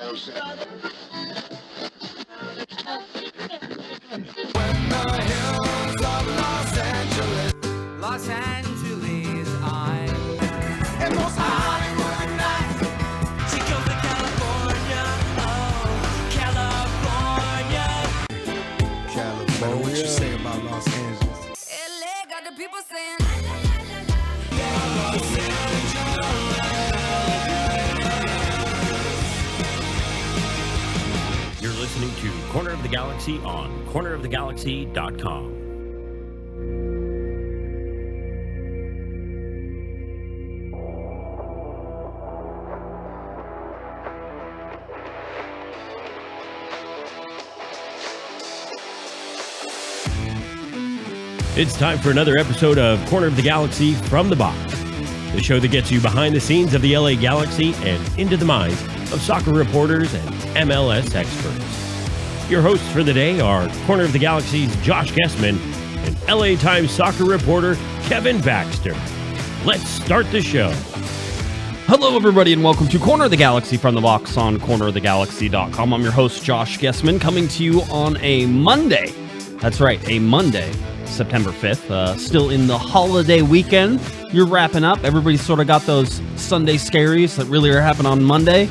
Los Angeles, I'm and most Hollywood nights. She comes to California, oh, California. What you say about Los Angeles? LA got the people saying. You're listening to Corner of the Galaxy on cornerofthegalaxy.com. It's time for another episode of Corner of the Galaxy from the Box, the show that gets you behind the scenes of the LA Galaxy and into the minds of soccer reporters and MLS experts. Your hosts for the day are Corner of the Galaxy's Josh Guesman and LA Times soccer reporter Kevin Baxter. Let's start the show. Hello, everybody, and welcome to Corner of the Galaxy from the Box on cornerofthegalaxy.com. I'm your host, Josh Guesman, coming to you on a Monday. That's right, a Monday, September 5th. Still in the holiday weekend. You're wrapping up. Everybody's sort of got those Sunday scaries that really are happening on Monday.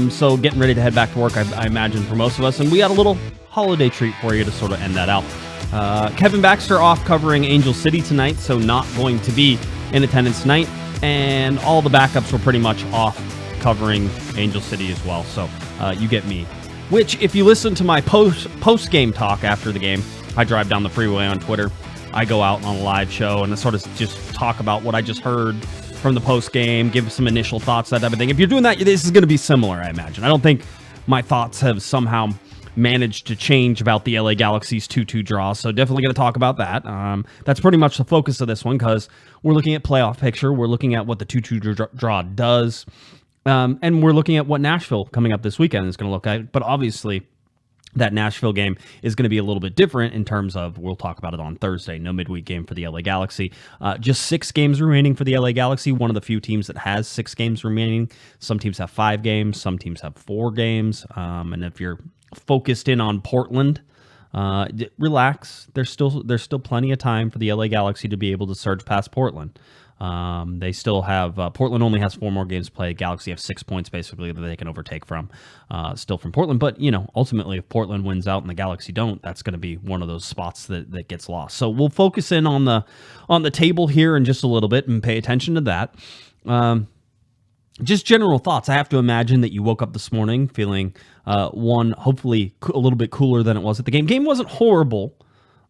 So getting ready to head back to work, I imagine, for most of us. And we got a little holiday treat for you to sort of end that out. Kevin Baxter off covering Angel City tonight, so not going to be in attendance tonight. And all the backups were pretty much off covering Angel City as well. So you get me. Which, if you listen to my post-game talk after the game, I drive down the freeway on Twitter. I go out on a live show and I sort of just talk about what I just heard from the post-game, give some initial thoughts, that type of thing. If you're doing that, this is going to be similar, I imagine. I don't think my thoughts have somehow managed to change about the LA Galaxy's 2-2 draw, so definitely going to talk about that. That's pretty much the focus of this one because we're looking at playoff picture. We're looking at what the 2-2 draw does. And we're looking at what Nashville coming up this weekend is going to look like. But obviously, that Nashville game is going to be a little bit different in terms of, we'll talk about it on Thursday, no midweek game for the LA Galaxy. Just 6 games remaining for the LA Galaxy, one of the few teams that has 6 games remaining. Some teams have 5 games, some teams have 4 games. And if you're focused in on Portland, relax. There's still plenty of time for the LA Galaxy to be able to surge past Portland. They still have Portland only has 4 more games to play. Galaxy have 6 points basically that they can overtake from still from Portland. But ultimately, if Portland wins out and the Galaxy don't, that's going to be one of those spots that gets lost. So we'll focus in on the table here in just a little bit and pay attention to that. Just general thoughts. I have to imagine that you woke up this morning feeling hopefully a little bit cooler than it was at the game. Game wasn't horrible.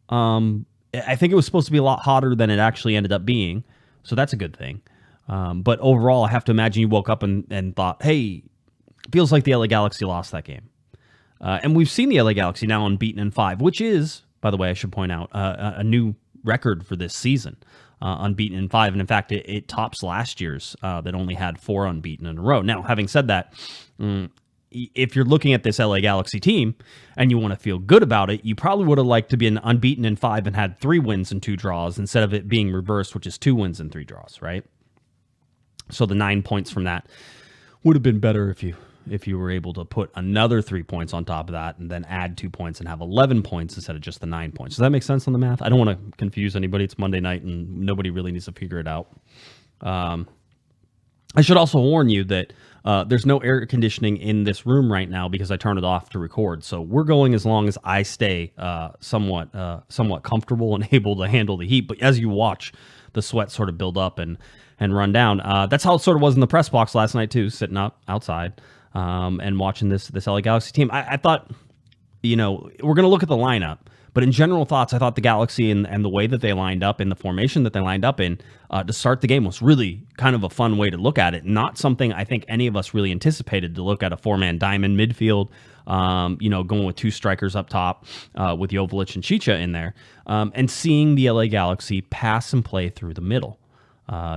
I think it was supposed to be a lot hotter than it actually ended up being. So that's a good thing. But overall, I have to imagine you woke up and thought, hey, feels like the LA Galaxy lost that game. And we've seen the LA Galaxy now unbeaten in 5, which is, by the way, I should point out, a new record for this season, unbeaten in 5. And in fact, it tops last year's that only had 4 unbeaten in a row. Now, having said that, if you're looking at this LA Galaxy team and you want to feel good about it, you probably would have liked to be unbeaten in 5 and had 3 wins and 2 draws instead of it being reversed, which is 2 wins and 3 draws, right? So the 9 points from that would have been better if you were able to put another 3 points on top of that and then add 2 points and have 11 points instead of just the 9 points. Does that make sense on the math? I don't want to confuse anybody. It's Monday night and nobody really needs to figure it out. I should also warn you that there's no air conditioning in this room right now because I turned it off to record. So we're going as long as I stay somewhat comfortable and able to handle the heat. But as you watch the sweat sort of build up and run down, that's how it sort of was in the press box last night too, sitting up outside and watching this LA Galaxy team. I thought, we're going to look at the lineup. But in general thoughts, I thought the Galaxy and the way that they lined up in the formation that they lined up in to start the game was really kind of a fun way to look at it. Not something I think any of us really anticipated, to look at a 4-man diamond midfield, going with 2 strikers up top with Jovic and Chicha in there, and seeing the LA Galaxy pass and play through the middle.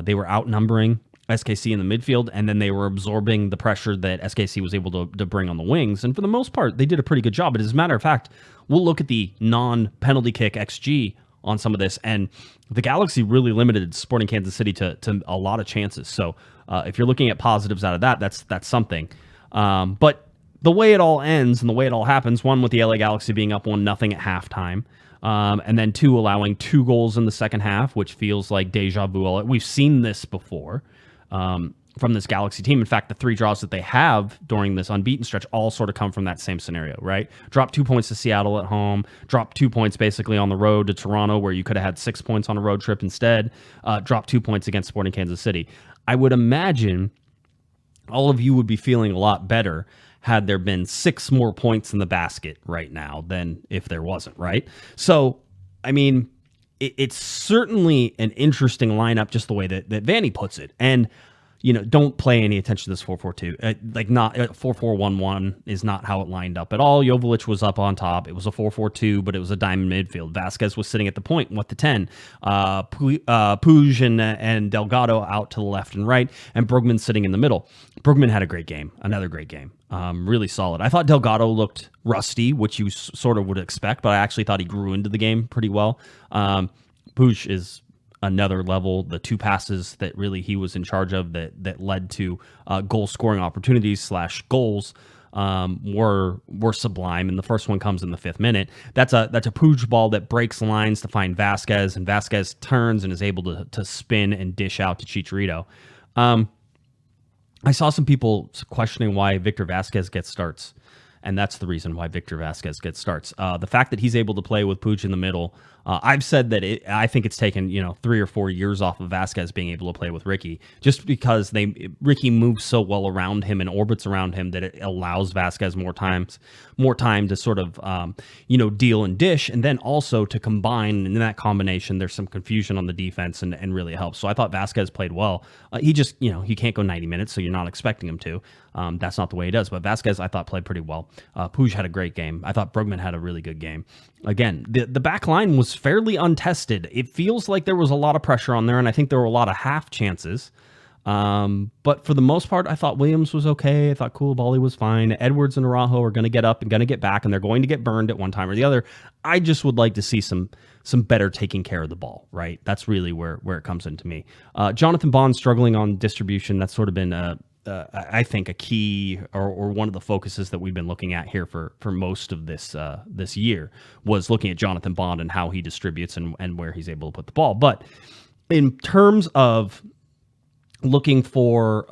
They were outnumbering SKC in the midfield, and then they were absorbing the pressure that SKC was able to bring on the wings. And for the most part, they did a pretty good job. But as a matter of fact, we'll look at the non-penalty kick XG on some of this, and the Galaxy really limited Sporting Kansas City to a lot of chances. So if you're looking at positives out of that, that's something. But the way it all ends and the way it all happens, one with the LA Galaxy being up 1-0 at halftime, and then two allowing 2 goals in the second half, which feels like deja vu. We've seen this before from this Galaxy team. In fact, the 3 draws that they have during this unbeaten stretch all sort of come from that same scenario, right? Drop 2 points to Seattle at home, drop 2 points basically on the road to Toronto, where you could have had 6 points on a road trip instead, drop 2 points against Sporting Kansas City. I would imagine all of you would be feeling a lot better had there been 6 more points in the basket right now than if there wasn't, right? So, I mean, it's certainly an interesting lineup, just the way that Vanney puts it. And, you know, don't pay any attention to this 4-4-2. Like, not 4-4-1-1 is not how it lined up at all. Jovic was up on top. It was a 4-4-2, but it was a diamond midfield. Vasquez was sitting at the point with the 10. Puig and Delgado out to the left and right, and Brugman sitting in the middle. Brugman had a great game, another great game. Really solid. I thought Delgado looked rusty, which you sort of would expect, but I actually thought he grew into the game pretty well. Puig is another level. The 2 passes that really he was in charge of that led to goal scoring opportunities / goals were sublime. And the first one comes in the 5th minute. That's a Puig ball that breaks lines to find Vasquez, and Vasquez turns and is able to spin and dish out to Chicharito. I saw some people questioning why Victor Vasquez gets starts, and that's the reason why Victor Vasquez gets starts. The fact that he's able to play with Puig in the middle, I've said that I think it's taken 3 or 4 years off of Vasquez being able to play with Ricky, just because Ricky moves so well around him and orbits around him that it allows Vasquez more time to sort of deal and dish, and then also to combine. And in that combination, there's some confusion on the defense and really helps. So I thought Vasquez played well. He just he can't go 90 minutes, so you're not expecting him to. That's not the way he does. But Vasquez, I thought, played pretty well. Puig had a great game. I thought Brugman had a really good game. Again, the back line was fairly untested. It feels like there was a lot of pressure on there, and I think there were a lot of half chances. But for the most part, I thought Williams was okay. I thought Koulibaly was fine. Edwards and Araujo are going to get up and going to get back, and they're going to get burned at one time or the other. I just would like to see some better taking care of the ball, right? That's really where it comes into me. Jonathan Bond struggling on distribution. That's sort of been I think a key or one of the focuses that we've been looking at here for most of this year was looking at Jonathan Bond and how he distributes and where he's able to put the ball. But in terms of looking for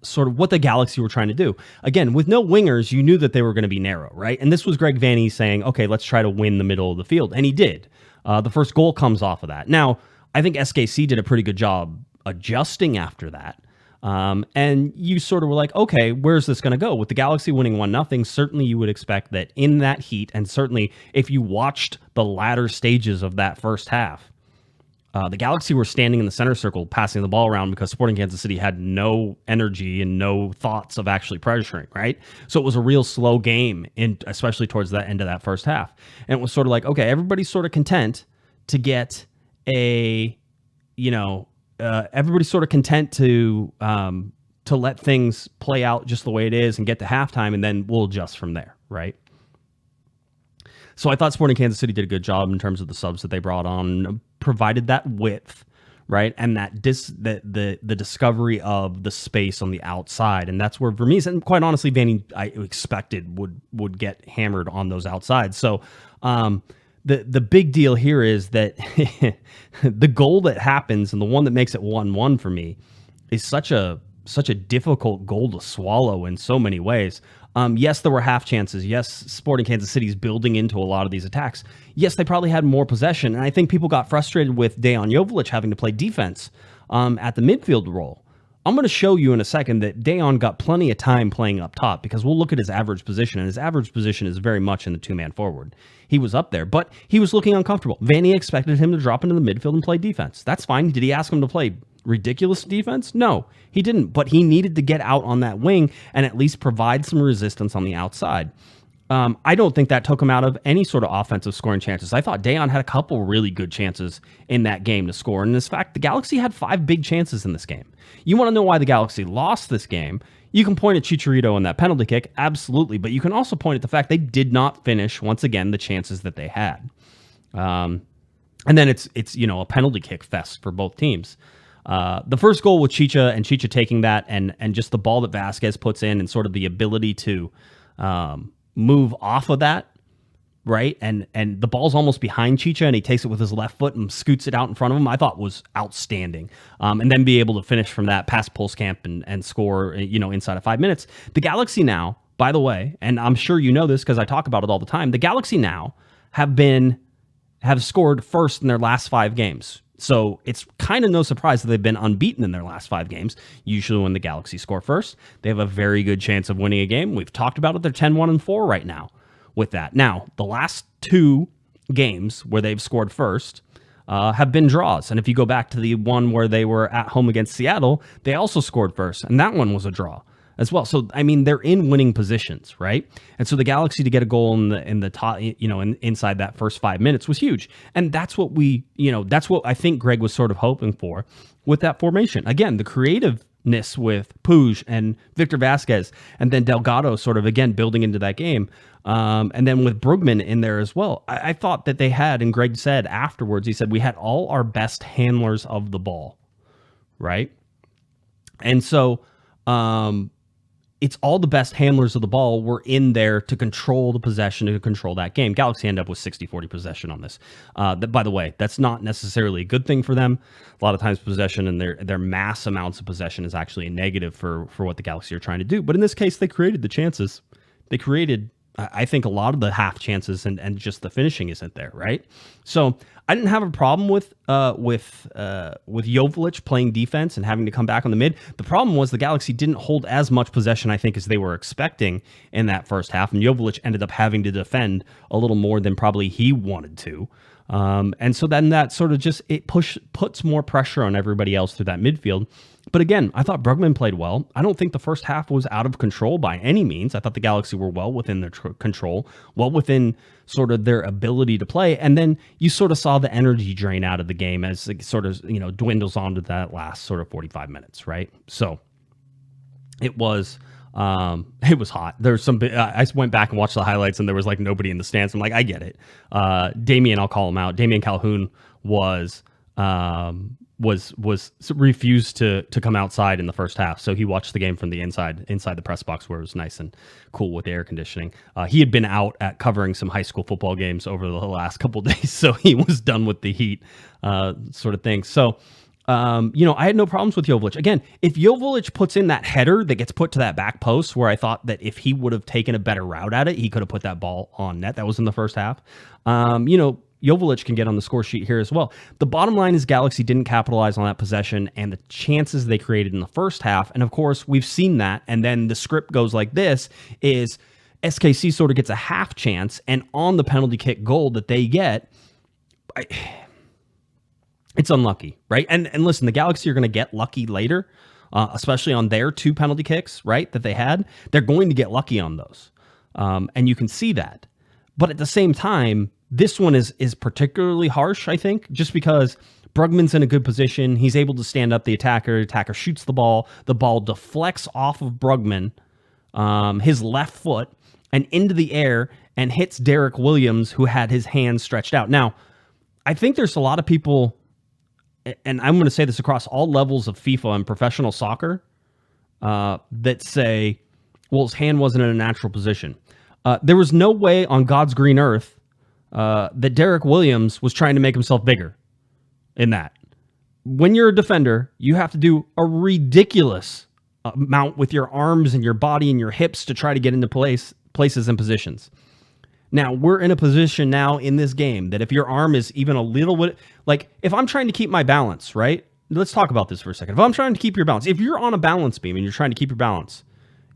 sort of what the Galaxy were trying to do, again, with no wingers, you knew that they were going to be narrow, right? And this was Greg Vanney saying, okay, let's try to win the middle of the field, and he did. The first goal comes off of that. Now, I think SKC did a pretty good job adjusting after that. And you sort of were like, okay, where's this going to go? With the Galaxy winning 1-0, certainly you would expect that in that heat, and certainly if you watched the latter stages of that first half, the Galaxy were standing in the center circle passing the ball around because Sporting Kansas City had no energy and no thoughts of actually pressuring, right? So it was a real slow game, especially towards that end of that first half. And it was sort of like, okay, everybody's sort of content to get everybody's sort of content to let things play out just the way it is and get to halftime, and then we'll adjust from there, right? So I thought Sporting Kansas City did a good job in terms of the subs that they brought on, provided that width, right, and that the discovery of the space on the outside, and that's where Vermees, and quite honestly, Vanney, I expected would get hammered on those outsides. So the big deal here is that the goal that happens and the one that makes it 1-1 for me is such a difficult goal to swallow in so many ways. Yes, there were half chances. Yes, Sporting Kansas City's building into a lot of these attacks. Yes, they probably had more possession, and I think people got frustrated with Dejan Jovic having to play defense at the midfield role. I'm going to show you in a second that Dejan got plenty of time playing up top, because we'll look at his average position, and his average position is very much in the two-man forward. He was up there, but he was looking uncomfortable. Vanney expected him to drop into the midfield and play defense. That's fine. Did he ask him to play ridiculous defense? No, he didn't, but he needed to get out on that wing and at least provide some resistance on the outside. I don't think that took him out of any sort of offensive scoring chances. I thought Dejan had a couple really good chances in that game to score. And in fact, the Galaxy had 5 big chances in this game. You want to know why the Galaxy lost this game? You can point at Chicharito and that penalty kick, absolutely, but you can also point at the fact they did not finish, once again, the chances that they had. And then it's a penalty kick fest for both teams. The first goal with Chicha and Chicha taking that and just the ball that Vasquez puts in and sort of the ability to move off of that, right? And the ball's almost behind Chicha and he takes it with his left foot and scoots it out in front of him, I thought was outstanding. And then be able to finish from that past Pulskamp and score, inside of 5 minutes. The Galaxy now, by the way, and I'm sure you know this because I talk about it all the time, the Galaxy now have scored first in their last 5 games. So it's kind of no surprise that they've been unbeaten in their last 5 games. Usually when the Galaxy score first, they have a very good chance of winning a game. We've talked about it. They're 10-1-4 right now with that. Now, the last 2 games where they've scored first have been draws. And if you go back to the one where they were at home against Seattle, they also scored first. And that one was a draw as well. So, I mean, they're in winning positions, right? And so the Galaxy to get a goal in the top, inside that first 5 minutes was huge. And that's what that's what I think Greg was sort of hoping for with that formation. Again, the creativeness with Puig and Victor Vasquez and then Delgado sort of, again, building into that game. And then with Brugman in there as well. I thought that they had, and Greg said afterwards, he said, we had all our best handlers of the ball, right? And so, it's all the best handlers of the ball were in there to control the possession, to control that game. Galaxy end up with 60-40 possession on this. By the way, that's not necessarily a good thing for them. A lot of times possession and their mass amounts of possession is actually a negative for what the Galaxy are trying to do. But in this case, they created the chances. They created, I think, a lot of the half chances and just the finishing isn't there, right? So I didn't have a problem with Joveljic playing defense and having to come back on the mid. The problem was the Galaxy didn't hold as much possession, I think, as they were expecting in that first half, and Joveljic ended up having to defend a little more than probably he wanted to. And so then that sort of just puts more pressure on everybody else through that midfield. But again, I thought Brugman played well. I don't think the first half was out of control by any means. I thought the Galaxy were well within their control, well within sort of their ability to play. And then you sort of saw the energy drain out of the game as it sort of, dwindles onto that last sort of 45 minutes, right? So it was hot. There's some, I went back and watched the highlights and there was like nobody in the stands. I'm like, I get it. Damien, I'll call him out. Damien Calhoun was refused to come outside in the first half. So he watched the game from the inside the press box where it was nice and cool with the air conditioning. He had been out at covering some high school football games over the last couple of days. So he was done with the heat, sort of thing. So, I had no problems with Joveljic. Again, if Joveljic puts in that header that gets put to that back post where I thought that if he would have taken a better route at it, he could have put that ball on net. That was in the first half. Joveljic can get on the score sheet here as well. The bottom line is Galaxy didn't capitalize on that possession and the chances they created in the first half. And of course, we've seen that. And then the script goes like this is SKC sort of gets a half chance, and on the penalty kick goal that they get, it's unlucky, right? And listen, the Galaxy are going to get lucky later, especially on their 2 penalty kicks, right, that they had. They're going to get lucky on those. And you can see that. But at the same time, this one is particularly harsh, I think, just because Brugman's in a good position. He's able to stand up the attacker. Attacker shoots the ball deflects off of Brugman, his left foot, and into the air and hits Derek Williams, who had his hands stretched out. Now, I think there's a lot of people, and I'm going to say this across all levels of FIFA and professional soccer, that say, well, his hand wasn't in a natural position. There was no way on God's green earth that Derek Williams was trying to make himself bigger in that. When you're a defender, you have to do a ridiculous amount with your arms and your body and your hips to try to get into places and positions. Now, we're in a position now in this game that if your arm is even a little bit, like if I'm trying to keep my balance, right? Let's talk about this for a second. If I'm trying to keep your balance, if you're on a balance beam and you're trying to keep your balance,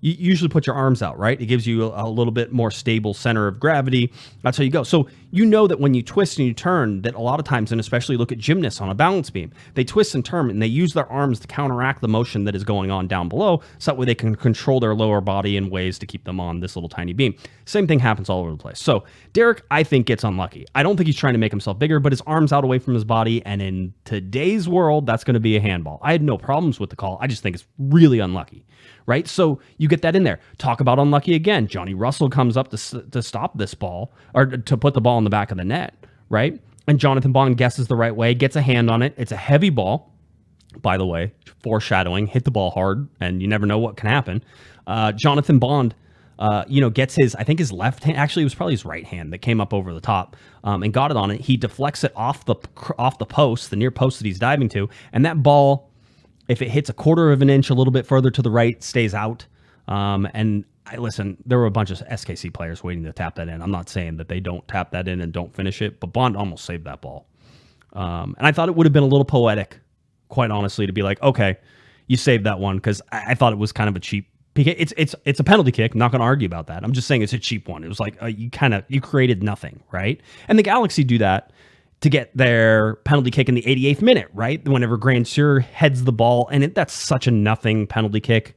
you usually put your arms out, right? It gives you a little bit more stable center of gravity. That's how you go. So you know that when you twist and you turn, that a lot of times, and especially look at gymnasts on a balance beam, they twist and turn and they use their arms to counteract the motion that is going on down below, so that way they can control their lower body in ways to keep them on this little tiny beam. Same thing happens all over the place. So Derek, I think, gets unlucky. I don't think he's trying to make himself bigger, but his arm's out away from his body, and in today's world, that's going to be a handball. I had no problems with the call. I just think it's really unlucky. Right? So you get that in there. Talk about unlucky again. Johnny Russell comes up to stop this ball, or to put the ball in the back of the net, right? And Jonathan Bond guesses the right way, gets a hand on it. It's a heavy ball. by the way, foreshadowing, hit the ball hard, and you never know what can happen. Jonathan Bond, gets his left hand, actually it was probably his right hand that came up over the top and got it on it. He deflects it off the post, the near post that he's diving to, and that ball, if it hits a quarter of an inch a little bit further to the right, stays out. Listen, there were a bunch of SKC players waiting to tap that in. I'm not saying that they don't tap that in and don't finish it, but Bond almost saved that ball. And I thought it would have been a little poetic, quite honestly, to be like, okay, you saved that one, because I thought it was kind of a cheap PK. It's a penalty kick. I'm not going to argue about that. I'm just saying it's a cheap one. It was like you created nothing, right? And the Galaxy do that to get their penalty kick in the 88th minute, right? Whenever Grandsir heads the ball, and that's such a nothing penalty kick.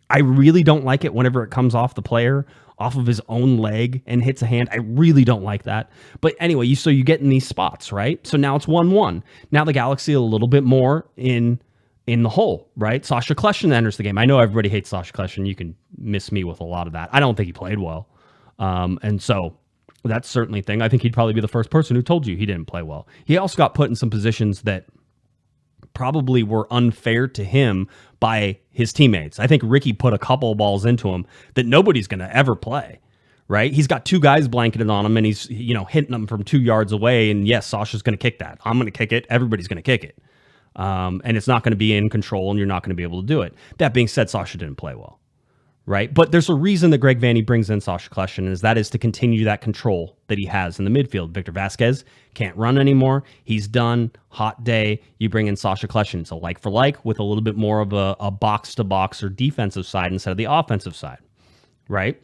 I really don't like it whenever it comes off the player, off of his own leg, and hits a hand. I really don't like that. But anyway, so you get in these spots, right? So now it's 1-1. Now the Galaxy a little bit more in the hole, right? Sasha Kleshin enters the game. I know everybody hates Sasha Kleshin. You can miss me with a lot of that. I don't think he played well. And so that's certainly a thing. I think he'd probably be the first person who told you he didn't play well. He also got put in some positions that probably were unfair to him by his teammates. I think Ricky put a couple of balls into him that nobody's going to ever play, right? He's got two guys blanketed on him, and he's hitting them from 2 yards away, and yes, Sasha's going to kick that. I'm going to kick it. Everybody's going to kick it. And it's not going to be in control, and you're not going to be able to do it. That being said, Sasha didn't play well, right? But there's a reason that Greg Vanney brings in Sasha Kleshin, and that is to continue that control that he has in the midfield. Victor Vasquez can't run anymore. He's done. Hot day. You bring in Sasha Kleshin. It's a like for like with a little bit more of a box-to-box or defensive side instead of the offensive side, right?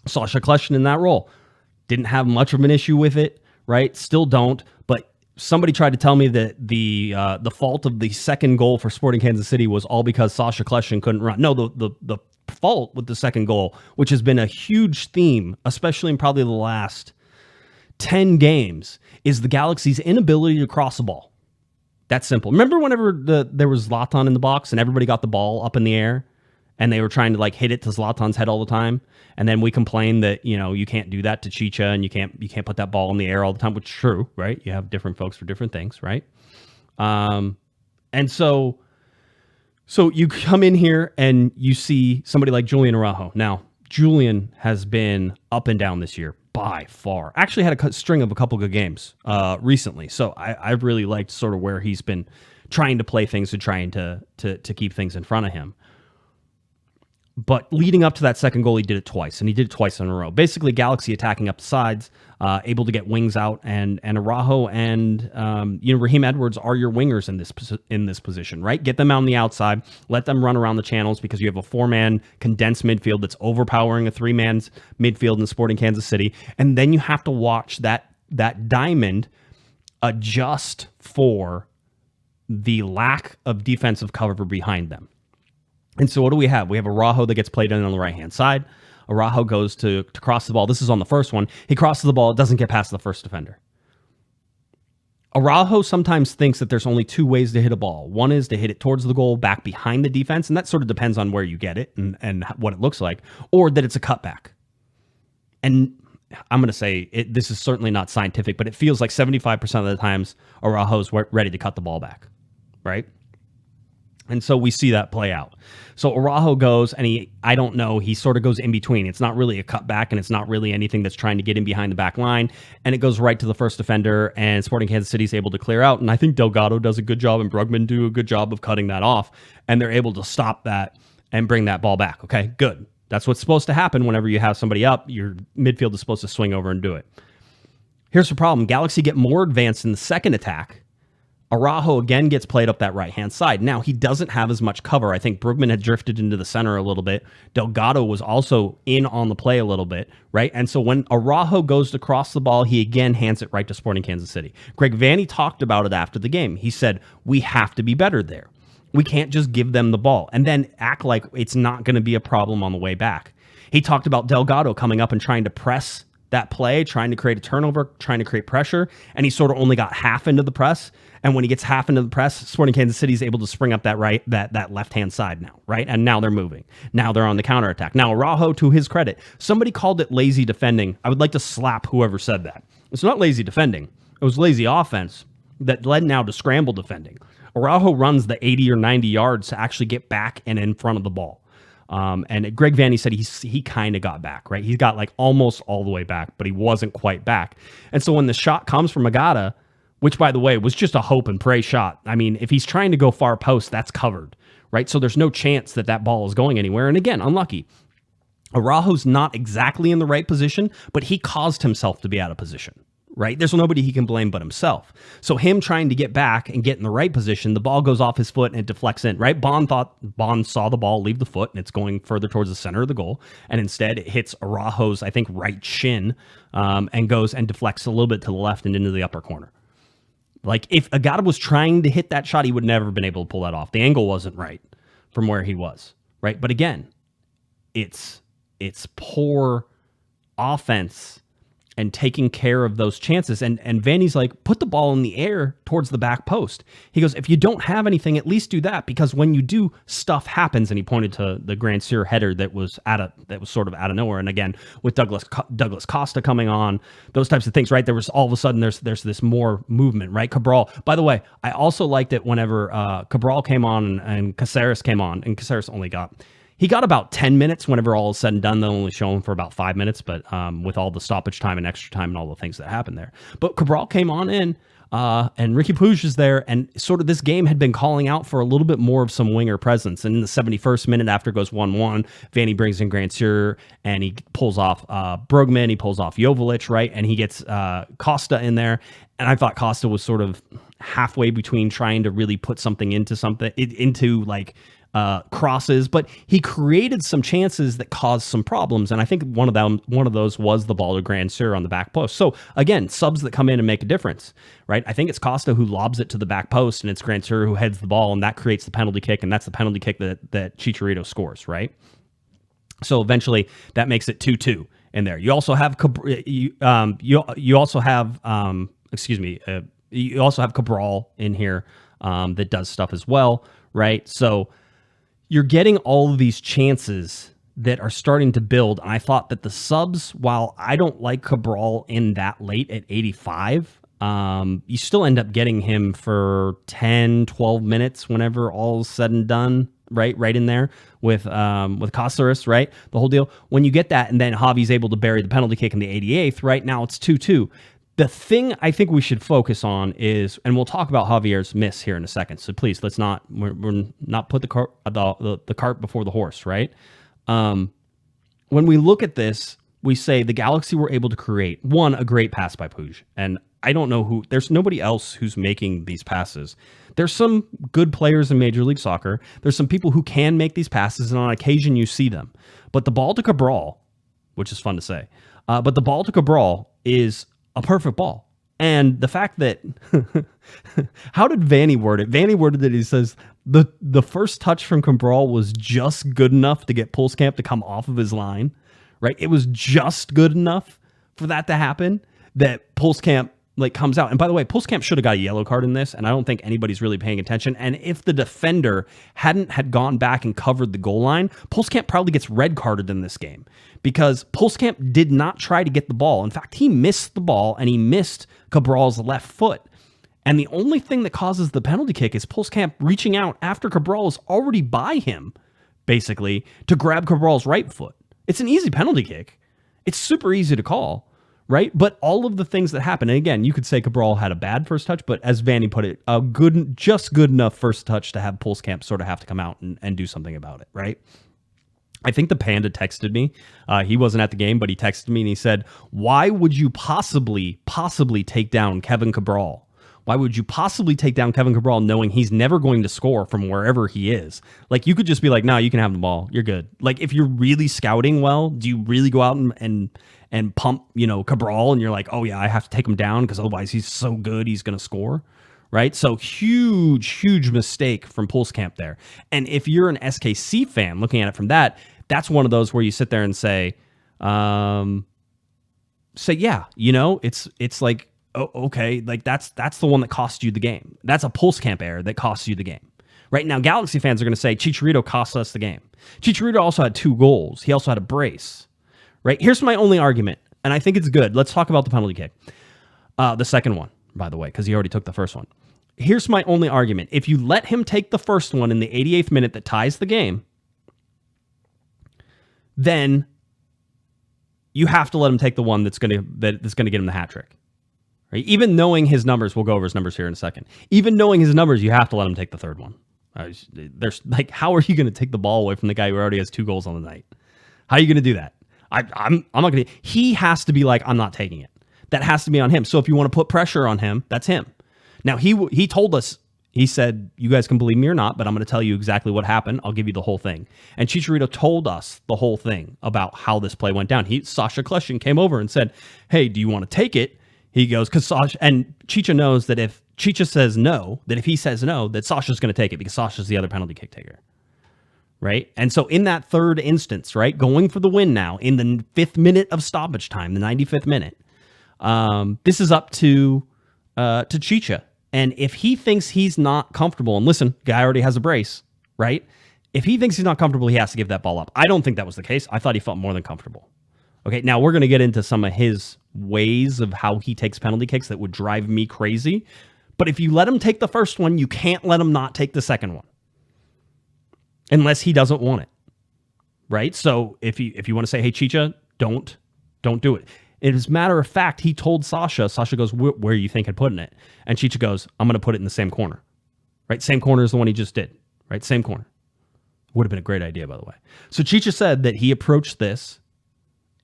Sasha Kleshin in that role. Didn't have much of an issue with it, right? Still don't, but somebody tried to tell me that the fault of the second goal for Sporting Kansas City was all because Sasha Kleshin couldn't run. No, the fault with the second goal, which has been a huge theme, especially in probably the last 10 games, is the Galaxy's inability to cross the ball. That's simple. Remember whenever there was Zlatan in the box and everybody got the ball up in the air and they were trying to hit it to Zlatan's head all the time? And then we complained that, you can't do that to Chicha, and you can't put that ball in the air all the time, which is true, right? You have different folks for different things, right? And so you come in here and you see somebody like Julian Araujo. Now, Julian has been up and down this year by far. Actually had a string of a couple good games recently. So I've really liked sort of where he's been trying to play things and trying to keep things in front of him. But leading up to that second goal, he did it twice, and he did it twice in a row. Basically, Galaxy attacking up the sides, able to get wings out, and Araujo and Raheem Edwards are your wingers in this position, right? Get them out on the outside, let them run around the channels, because you have a 4-man condensed midfield that's overpowering a 3-man's midfield in Sporting Kansas City, and then you have to watch that diamond adjust for the lack of defensive cover behind them. And so what do we have? We have Araujo that gets played in on the right-hand side. Araujo goes to cross the ball. This is on the first one. He crosses the ball. It doesn't get past the first defender. Araujo sometimes thinks that there's only two ways to hit a ball. One is to hit it towards the goal, back behind the defense, and that sort of depends on where you get it and what it looks like, or that it's a cutback. And I'm going to say, this is certainly not scientific, but it feels like 75% of the times Araujo's ready to cut the ball back, right? And so we see that play out. So Araujo goes, and he sort of goes in between. It's not really a cutback, and it's not really anything that's trying to get in behind the back line. And it goes right to the first defender, and Sporting Kansas City is able to clear out. And I think Delgado does a good job, and Brugman do a good job of cutting that off. And they're able to stop that and bring that ball back. Okay, good. That's what's supposed to happen whenever you have somebody up. Your midfield is supposed to swing over and do it. Here's the problem. Galaxy get more advanced in the second attack. Araujo again gets played up that right-hand side. Now, he doesn't have as much cover. I think Brugman had drifted into the center a little bit. Delgado was also in on the play a little bit, right? And so when Araujo goes to cross the ball, he again hands it right to Sporting Kansas City. Greg Vanney talked about it after the game. He said, we have to be better there. We can't just give them the ball and then act like it's not going to be a problem on the way back. He talked about Delgado coming up and trying to press that play, trying to create a turnover, trying to create pressure, and he sort of only got half into the press. And when he gets half into the press, Sporting Kansas City is able to spring up that left-hand side now, right? And now they're moving. Now they're on the counterattack. Now, Araujo, to his credit, somebody called it lazy defending. I would like to slap whoever said that. It's not lazy defending. It was lazy offense that led now to scramble defending. Araujo runs the 80 or 90 yards to actually get back and in front of the ball. And Greg Vanney said he kind of got back, right? He got like almost all the way back, but he wasn't quite back. And so when the shot comes from Agata, which by the way was just a hope and pray shot. I mean, if he's trying to go far post, that's covered, right? So there's no chance that ball is going anywhere. And again, unlucky. Araujo's not exactly in the right position, but he caused himself to be out of position, right? There's nobody he can blame but himself. So him trying to get back and get in the right position, the ball goes off his foot and it deflects in, right? Bond saw the ball leave the foot and it's going further towards the center of the goal. And instead it hits Araujo's, I think, right shin and goes and deflects a little bit to the left and into the upper corner. Like if Agata was trying to hit that shot, he would never have been able to pull that off. The angle wasn't right from where he was, right? But again, it's poor offense and taking care of those chances. And Vanney's like, put the ball in the air towards the back post. He goes, if you don't have anything, at least do that, because when you do, stuff happens. And he pointed to the Grand Cyr header that was sort of out of nowhere. And again, with Douglas Costa coming on, those types of things, right? There was all of a sudden there's this more movement, right? Cabral. By the way, I also liked it whenever Cabral came on and Caceres came on, and Caceres he got about 10 minutes whenever all is said and done. They'll only show him for about 5 minutes, but with all the stoppage time and extra time and all the things that happened there. But Cabral came on in, and Ricky Puig is there, and sort of this game had been calling out for a little bit more of some winger presence. And in the 71st minute, after it goes 1-1, Vanney brings in Grand Cyr, and he pulls off Brugman, he pulls off Joveljic, right? And he gets Costa in there. And I thought Costa was sort of halfway between trying to really put something into crosses, but he created some chances that caused some problems. And I think one of those was the ball to Grand Cyr on the back post. So again, subs that come in and make a difference, right? I think it's Costa who lobs it to the back post, and it's Grand Cyr who heads the ball, and that creates the penalty kick. And that's the penalty kick that Chicharito scores, right? So eventually that makes it 2-2 in there. You also have you also have Cabral in here that does stuff as well, right? So you're getting all of these chances that are starting to build. And I thought that the subs, while I don't like Cabral in that late at 85, you still end up getting him for 10, 12 minutes whenever all is said and done, right in there with Caceres, right? The whole deal. When you get that, and then Javi's able to bury the penalty kick in the 88th, right? Now it's 2-2. The thing I think we should focus on is, and we'll talk about Javier's miss here in a second. So please, we're not put the cart before the horse, right? When we look at this, we say the Galaxy were able to create a great pass by Puig, and I don't know there's nobody else who's making these passes. There's some good players in Major League Soccer. There's some people who can make these passes, and on occasion you see them. But the ball to Cabral, which is fun to say, but the ball to Cabral is a perfect ball. And the fact that how did Vanney word it? Vanney worded it, he says the first touch from Cabral was just good enough to get Pulskamp to come off of his line, right? It was just good enough for that to happen, that Pulskamp comes out. And by the way, Pulskamp should have got a yellow card in this, and I don't think anybody's really paying attention. And if the defender had gone back and covered the goal line, Pulskamp probably gets red carded in this game, because Pulskamp did not try to get the ball. In fact, he missed the ball, and he missed Cabral's left foot. And the only thing that causes the penalty kick is Pulskamp reaching out after Cabral is already by him, basically, to grab Cabral's right foot. It's an easy penalty kick. It's super easy to call, right? But all of the things that happen, and again, you could say Cabral had a bad first touch, but as Vanney put it, just good enough first touch to have Pulskamp sort of have to come out and do something about it, right? I think the Panda texted me. He wasn't at the game, but he texted me and he said, why would you possibly take down Kevin Cabral? Why would you possibly take down Kevin Cabral knowing he's never going to score from wherever he is? You could just be like, no, you can have the ball. You're good. If you're really scouting well, do you really go out and pump, Cabral, and you're like, oh yeah, I have to take him down because otherwise he's so good he's going to score, right? So huge mistake from Pulskamp there. And if you're an SKC fan looking at it from that's one of those where you sit there and say, yeah, it's like, oh, okay, that's the one that cost you the game. That's a Pulskamp error that costs you the game. Right now, Galaxy fans are going to say Chicharito cost us the game. Chicharito also had 2 goals. He also had a brace. Right? Here's my only argument, and I think it's good. Let's talk about the penalty kick. The second one, by the way, because he already took the first one. here's my only argument. If you let him take the first one in the 88th minute that ties the game, then you have to let him take the one that's going to get him the hat trick. Right? Even knowing his numbers, we'll go over his numbers here in a second. Even knowing his numbers, you have to let him take the third one. There's like, how are you going to take the ball away from the guy who already has 2 goals on the night? How are you going to do that? I'm not going to. He has to be like, I'm not taking it. That has to be on him. So if you want to put pressure on him, that's him. Now he told us. He said, you guys can believe me or not, but I'm going to tell you exactly what happened. I'll give you the whole thing. And Chicharito told us the whole thing about how this play went down. Sasha Kleshin came over and said, hey, do you want to take it? He goes, because Sasha, and Chicha knows that if Chicha says no, that if he says no, that Sasha's going to take it because Sasha's the other penalty kick taker. Right? And so in that third instance, right, going for the win now in the 5th minute of stoppage time, the 95th minute, this is up to Chicha. And if he thinks he's not comfortable, and listen, guy already has a brace, right? If he thinks he's not comfortable, he has to give that ball up. I don't think that was the case. I thought he felt more than comfortable. Okay, now we're going to get into some of his ways of how he takes penalty kicks that would drive me crazy. But if you let him take the first one, you can't let him not take the second one. Unless he doesn't want it, right? So if you want to say, hey, Chicha, don't do it. As a matter of fact, he told Sasha goes, where you think I'd putting it? And Chicha goes, I'm going to put it in the same corner, right? Same corner as the one he just did, right? Same corner. Would have been a great idea, by the way. So Chicha said that he approached this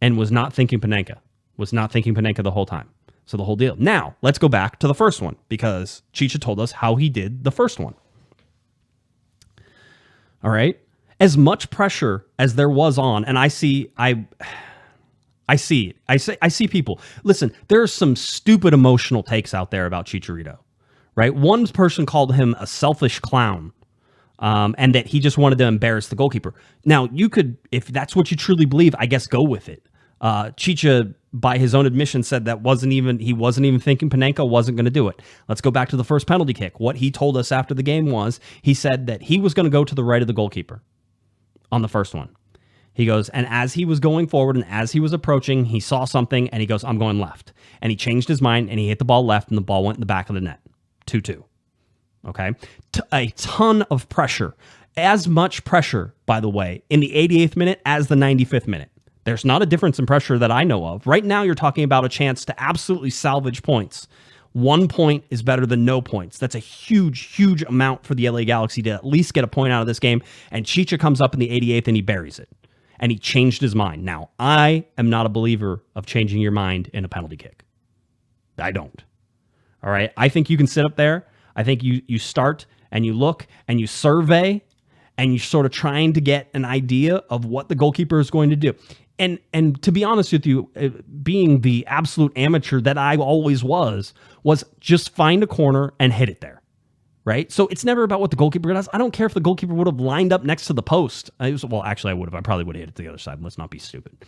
and was not thinking Panenka the whole time. So the whole deal. Now, let's go back to the first one because Chicha told us how he did the first one. All right. As much pressure as there was on, and I see people. Listen, there are some stupid emotional takes out there about Chicharito, right? One person called him a selfish clown, and that he just wanted to embarrass the goalkeeper. Now, you could, if that's what you truly believe, I guess go with it. Chicha, by his own admission, said that he wasn't even thinking Panenka wasn't going to do it. Let's go back to the first penalty kick. What he told us after the game was, he said that he was going to go to the right of the goalkeeper on the first one. He goes, and as he was going forward and as he was approaching, he saw something and he goes, I'm going left. And he changed his mind and he hit the ball left and the ball went in the back of the net. 2-2. Okay? A ton of pressure. As much pressure, by the way, in the 88th minute as the 95th minute. There's not a difference in pressure that I know of. Right now, you're talking about a chance to absolutely salvage points. 1 point is better than no points. That's a huge, huge amount for the LA Galaxy to at least get a point out of this game. And Chicha comes up in the 88th and he buries it. And he changed his mind. Now, I am not a believer of changing your mind in a penalty kick. I don't. All right? I think you can sit up there. I think you start and you look and you survey and you're sort of trying to get an idea of what the goalkeeper is going to do. And to be honest with you, being the absolute amateur that I always was just find a corner and hit it there, right? So it's never about what the goalkeeper does. I don't care if the goalkeeper would have lined up next to the post. Well, actually, I would have. I probably would have hit it to the other side. Let's not be stupid.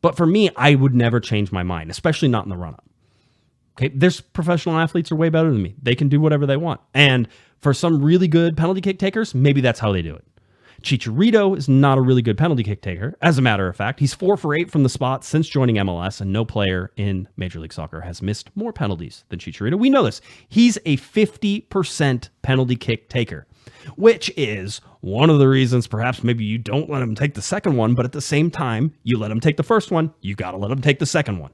But for me, I would never change my mind, especially not in the run-up. Okay, there's professional athletes who are way better than me. They can do whatever they want. And for some really good penalty kick takers, maybe that's how they do it. Chicharito is not a really good penalty kick taker. As a matter of fact, he's 4 for 8 from the spot since joining MLS, and no player in Major League Soccer has missed more penalties than Chicharito. We know this. He's a 50% penalty kick taker, which is one of the reasons perhaps maybe you don't let him take the second one, but at the same time, you let him take the first one, you got to let him take the second one.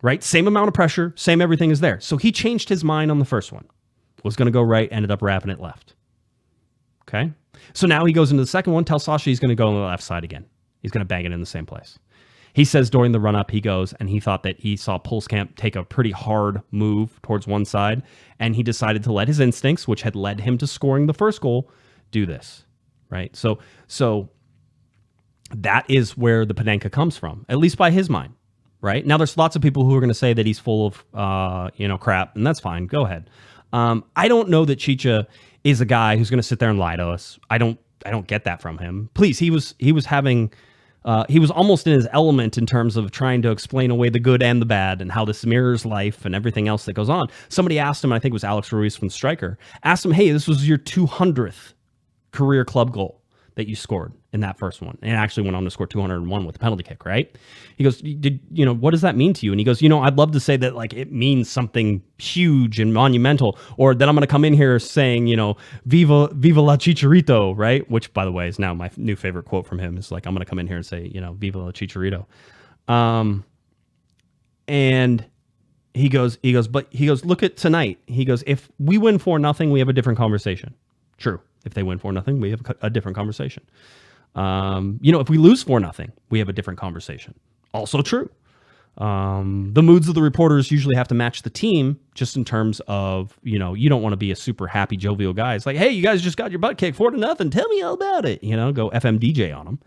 Right? Same amount of pressure, same everything is there. So he changed his mind on the first one. Was going to go right, ended up wrapping it left. Okay? So now he goes into the second one, tells Sasha he's going to go on the left side again. He's going to bang it in the same place. He says during the run-up, he goes, and he thought that he saw Pulskamp take a pretty hard move towards one side, and he decided to let his instincts, which had led him to scoring the first goal, do this. Right? So that is where the Panenka comes from, at least by his mind. Right? Now, there's lots of people who are going to say that he's full of, crap, and that's fine. Go ahead. I don't know that Chicha is a guy who's going to sit there and lie to us. I don't get that from him. Please, he was almost in his element in terms of trying to explain away the good and the bad and how this mirrors life and everything else that goes on. Somebody asked him, I think it was Alex Ruiz from Striker, asked him, hey, this was your 200th career club goal that you scored. in that first one, and actually went on to score 201 with the penalty kick, right? He goes, what does that mean to you? And he goes, I'd love to say that like it means something huge and monumental, or that I'm going to come in here saying, viva la Chicharito, right? Which, by the way, is now my new favorite quote from him, is like, I'm going to come in here and say, viva la Chicharito. And he goes, look at tonight. He goes, if we win 4-0, we have a different conversation. True. If they win 4-0, we have a different conversation. If we lose 4-0, we have a different conversation. Also true. The moods of the reporters usually have to match the team, just in terms of, you don't want to be a super happy, jovial guy. It's like, hey, you guys just got your butt kicked 4-0. Tell me all about it. Go FM DJ on them.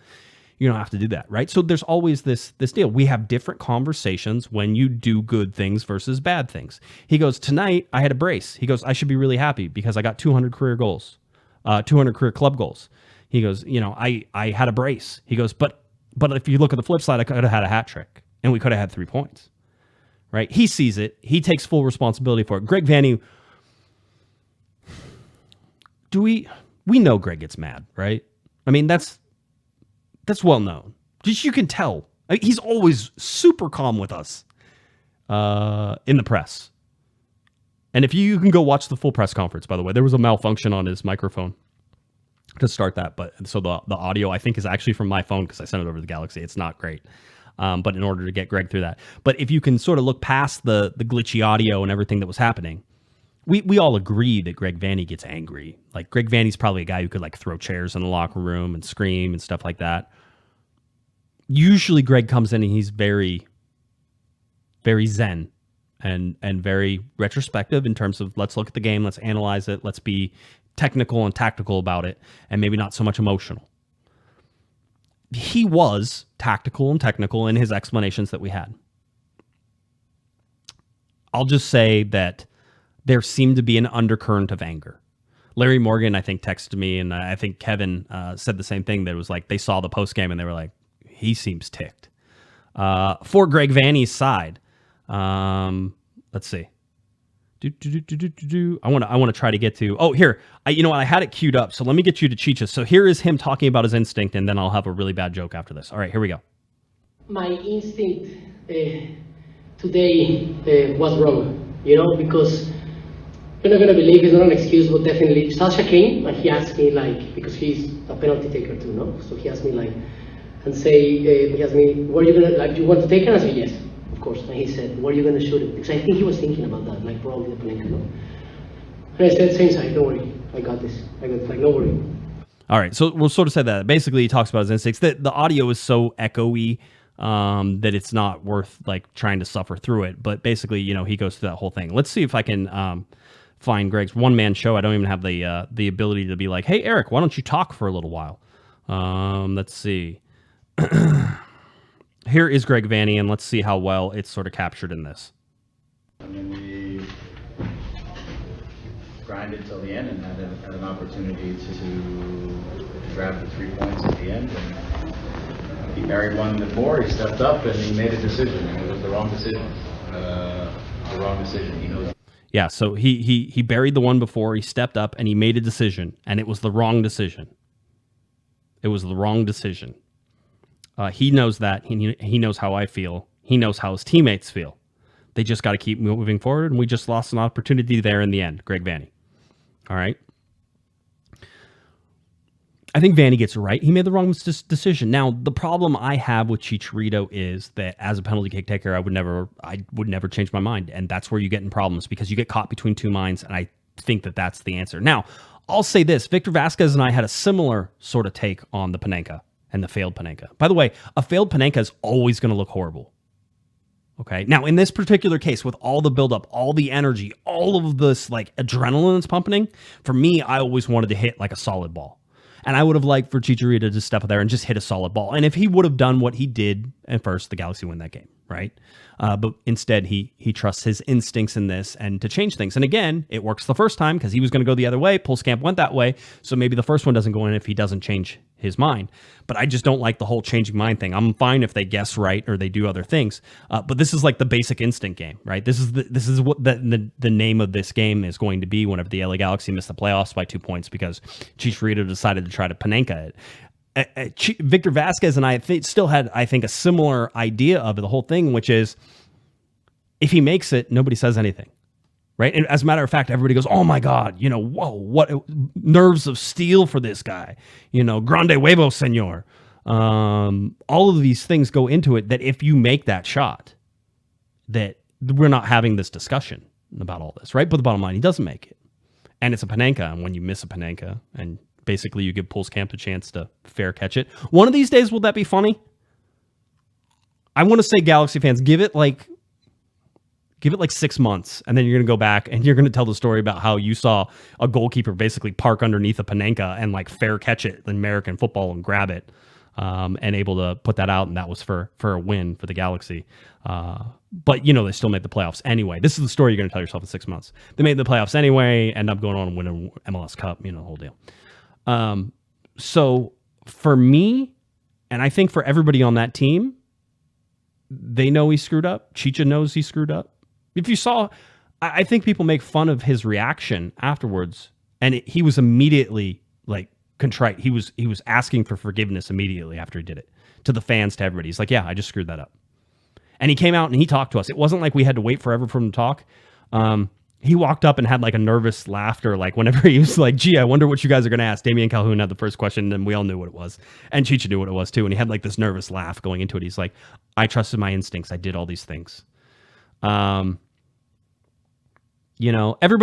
You don't have to do that, right? So there's always this deal. We have different conversations when you do good things versus bad things. He goes, tonight I had a brace. He goes, I should be really happy because I got 200 career goals, 200 career club goals. He goes, I had a brace. He goes, but if you look at the flip side, I could have had a hat trick and we could have had 3 points, right? He sees it. He takes full responsibility for it. Greg Vanney, we know Greg gets mad, right? I mean, that's well known. Just, you can tell. I mean, he's always super calm with us in the press. And if you can go watch the full press conference, by the way, there was a malfunction on his microphone to start that. But so the audio, I think, is actually from my phone because I sent it over to the Galaxy. It's not great. But in order to get Greg through that. But if you can sort of look past the glitchy audio and everything that was happening, we all agree that Greg Vanney gets angry. Like, Greg Vanney's probably a guy who could like throw chairs in the locker room and scream and stuff like that. Usually Greg comes in and he's very, very zen and very retrospective in terms of, let's look at the game, let's analyze it, let's be technical and tactical about it, and maybe not so much emotional. He was tactical and technical in his explanations that we had. I'll just say that there seemed to be an undercurrent of anger. Larry Morgan, I think, texted me, and I think Kevin said the same thing. That it was like they saw the post game and they were like, he seems ticked. For Greg Vanney's side, let's see. I want to try to get to. Oh, here. I had it queued up, so let me get you to Chicha. So here is him talking about his instinct, and then I'll have a really bad joke after this. All right, here we go. My instinct today was wrong, because you're not going to believe, it's not an excuse, but definitely. Sasha came and he asked me, like, because he's a penalty taker too, no? So he asked me, like, and he asked me, were you going to, like, do you want to take it? I said, yes, of course. And he said, were you going to shoot it? Because I think he was thinking about that, like, probably the Panenka, no? And I said, same side, don't worry, I got this. Like, no worry. All right, so we'll sort of say that. Basically, he talks about his instincts. The audio is so echoey that it's not worth, like, trying to suffer through it. But basically, he goes through that whole thing. Let's see if I can find Greg's one-man show. I don't even have the ability to be like, hey, Eric, why don't you talk for a little while? Let's see. Here is Greg Vanney, and let's see how well it's sort of captured in this. I mean, we grinded till the end and had an opportunity to grab the 3 points at the end. And he buried one before, he stepped up, and he made a decision, and it was the wrong decision. He knows. Yeah, so he buried the one before, he stepped up, and he made a decision, and it was the wrong decision. It was the wrong decision. He knows that. He knows how I feel. He knows how his teammates feel. They just got to keep moving forward, and we just lost an opportunity there in the end. Greg Vanney. All right. I think Vanney gets it right. He made the wrong decision. Now, the problem I have with Chicharito is that as a penalty kick taker, I would never change my mind, and that's where you get in problems because you get caught between two minds, and I think that that's the answer. Now, I'll say this. Victor Vasquez and I had a similar sort of take on the Panenka and the failed Panenka. By the way, a failed Panenka is always going to look horrible. Okay. Now, in this particular case, with all the buildup, all the energy, all of this like adrenaline that's pumping, for me, I always wanted to hit like a solid ball. And I would have liked for Chicharito to step up there and just hit a solid ball. And if he would have done what he did at first, the Galaxy win that game, right? But instead, he trusts his instincts in this and to change things. And again, it works the first time because he was going to go the other way. Pulskamp went that way. So maybe the first one doesn't go in if he doesn't change his mind. But I just don't like the whole changing mind thing. I'm fine if they guess right or they do other things. But this is like the basic instinct game, right? This is what the name of this game is going to be whenever the LA Galaxy missed the playoffs by 2 points because Chicharito decided to try to Panenka it. Victor Vasquez and I still had, I think, a similar idea of the whole thing, which is if he makes it, nobody says anything, right? And as a matter of fact, everybody goes, oh my God, whoa, what nerves of steel for this guy, grande huevo, senor. All of these things go into it that if you make that shot, that we're not having this discussion about all this, right? But the bottom line, he doesn't make it. And it's a Panenka, and when you miss a Panenka, and basically you give Pulskamp a chance to fair catch it. One of these days, will that be funny? I want to say, Galaxy fans, give it like 6 months, and then you're going to go back and you're going to tell the story about how you saw a goalkeeper basically park underneath a Panenka and like fair catch it in American football and grab it, and able to put that out, and that was for a win for the Galaxy. But they still made the playoffs anyway. This is the story you're going to tell yourself in 6 months. They made the playoffs anyway, end up going on and winning MLS Cup, the whole deal. So for me, and I think for everybody on that team, they know he screwed up. Chicha knows he screwed up. If you saw, I think people make fun of his reaction afterwards, and he was immediately like contrite. He was asking for forgiveness immediately after he did it, to the fans, to everybody. He's like, yeah, I just screwed that up. And he came out and he talked to us. It wasn't like we had to wait forever for him to talk. He walked up and had like a nervous laughter, like whenever he was like, gee, I wonder what you guys are going to ask. Damian Calhoun had the first question, and we all knew what it was. And Chicha knew what it was too. And he had like this nervous laugh going into it. He's like, I trusted my instincts. I did all these things. Everybody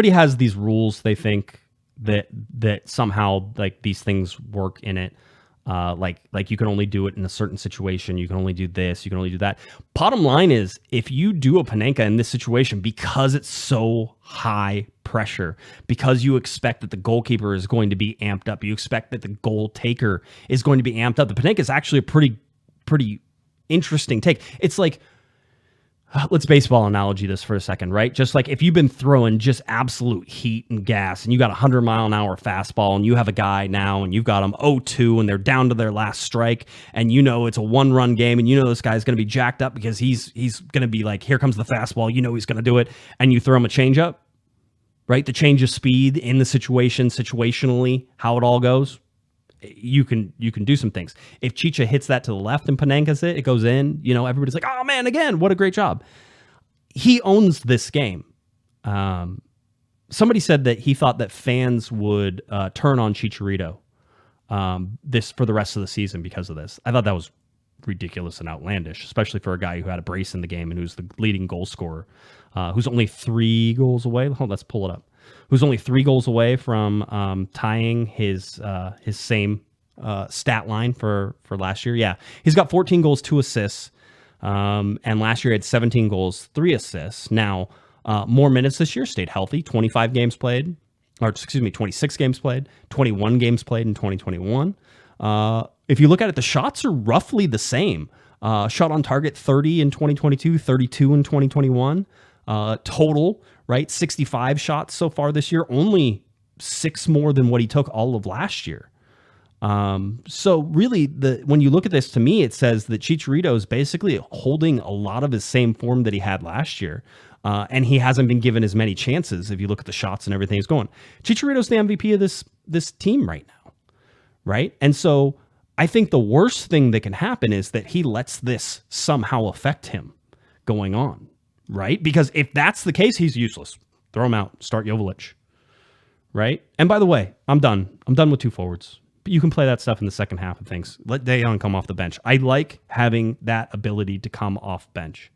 has these rules. They think that somehow like these things work in it. Like you can only do it in a certain situation. You can only do this. You can only do that. Bottom line is, if you do a Panenka in this situation, because it's so high pressure, because you expect that the goalkeeper is going to be amped up, you expect that the goal taker is going to be amped up. The Panenka is actually a pretty interesting take. It's like, let's baseball analogy this for a second, right? Just like if you've been throwing just absolute heat and gas, and you got a 100-mile-an-hour fastball, and you have a guy now, and you've got them 0-2, and they're down to their last strike, and it's a one-run game, and this guy's going to be jacked up because he's going to be like, here comes the fastball, he's going to do it, and you throw him a changeup, right? The change of speed in the situation, situationally, how it all goes. You can do some things. If Chicha hits that to the left and Panenka's it goes in, everybody's like, oh man, again, what a great job. He owns this game. Somebody said that he thought that fans would turn on Chicharito this for the rest of the season because of this. I thought that was ridiculous and outlandish, especially for a guy who had a brace in the game and who's the leading goal scorer, who's only 3 goals away. Let's pull it up. Who's only 3 goals away from tying his same stat line for last year. Yeah, he's got 14 goals, 2 assists, and last year he had 17 goals, 3 assists. Now, more minutes this year, stayed healthy, 26 games played, 21 games played in 2021. If you look at it, the shots are roughly the same. Shot on target 30 in 2022, 32 in 2021. Total, right? 65 shots so far this year, only 6 more than what he took all of last year. So really, when you look at this, to me, it says that Chicharito is basically holding a lot of his same form that he had last year. And he hasn't been given as many chances. If you look at the shots and everything he's going, Chicharito's the MVP of this team right now. Right. And so I think the worst thing that can happen is that he lets this somehow affect him going on. Right? Because if that's the case, he's useless. Throw him out. Start Joveljic. Right? And by the way, I'm done. I'm done with 2 forwards. But you can play that stuff in the second half of things. Let Dayon come off the bench. I like having that ability to come off bench.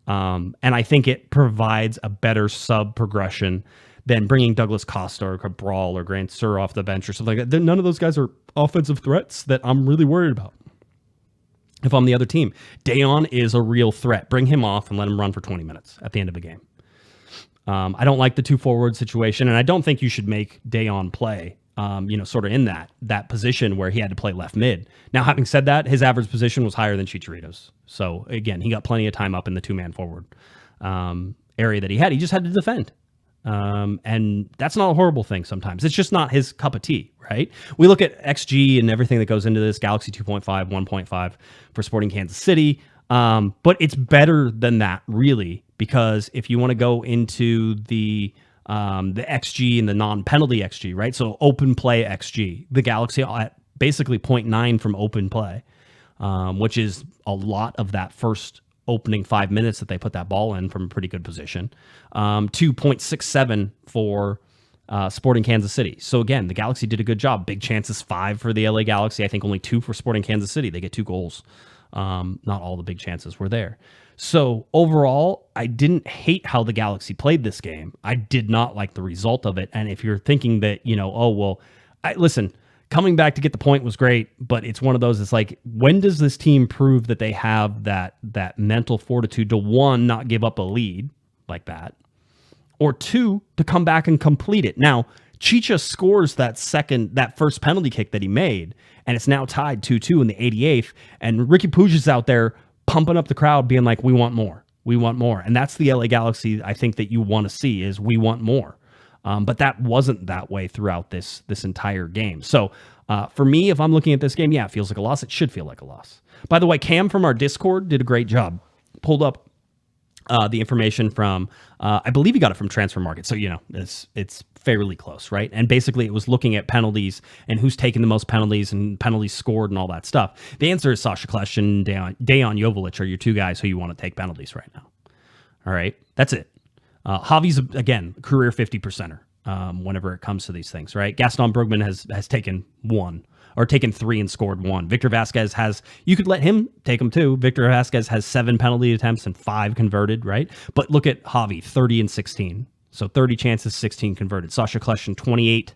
And I think it provides a better sub progression than bringing Douglas Costa or Cabral or Grant Sur off the bench or something like that. None of those guys are offensive threats that I'm really worried about. If I'm the other team, Dayon is a real threat. Bring him off and let him run for 20 minutes at the end of the game. I don't like the 2 forward situation, and I don't think you should make Dayon play, sort of in that position where he had to play left mid. Now, having said that, his average position was higher than Chicharito's. So again, he got plenty of time up in the 2-man forward area that he had. He just had to defend. And that's not a horrible thing sometimes. It's just not his cup of tea, right? We look at XG and everything that goes into this, Galaxy 2.5, 1.5 for Sporting Kansas City. But it's better than that, really, because if you want to go into the XG and the non-penalty XG, right? So open play XG, the Galaxy at basically 0.9 from open play, which is a lot of that first opening 5 minutes that they put that ball in from a pretty good position, to 0.67 for Sporting Kansas City. So again, the Galaxy did a good job. Big chances 5 for the LA Galaxy. I think only 2 for Sporting Kansas City. They get 2 goals. Not all the big chances were there. So overall, I didn't hate how the Galaxy played this game. I did not like the result of it. And if you're thinking that, listen, coming back to get the point was great, but it's one of those, it's like, when does this team prove that they have that mental fortitude to, 1, not give up a lead like that, or 2, to come back and complete it? Now, Chicha scores that first penalty kick that he made, and it's now tied 2-2 in the 88th, and Ricky Puig's out there pumping up the crowd, being like, we want more. We want more. And that's the LA Galaxy I think that you want to see, is we want more. But that wasn't that way throughout this entire game. So for me, if I'm looking at this game, yeah, it feels like a loss. It should feel like a loss. By the way, Cam from our Discord did a great job. Pulled up the information from, I believe he got it from Transfer Market. So, it's fairly close, right? And basically it was looking at penalties and who's taken the most penalties and penalties scored and all that stuff. The answer is Sasha Klesch and Dejan Joveljic are your 2 guys who you want to take penalties right now. All right, that's it. Javi's, again, career 50%er whenever it comes to these things, right? Gaston Brugman has taken 1 or taken 3 and scored 1. Victor Vasquez has, you could let him take them too. Victor Vasquez has 7 penalty attempts and 5 converted, right? But look at Javi, 30 and 16. So 30 chances, 16 converted. Sasha Klesch, 28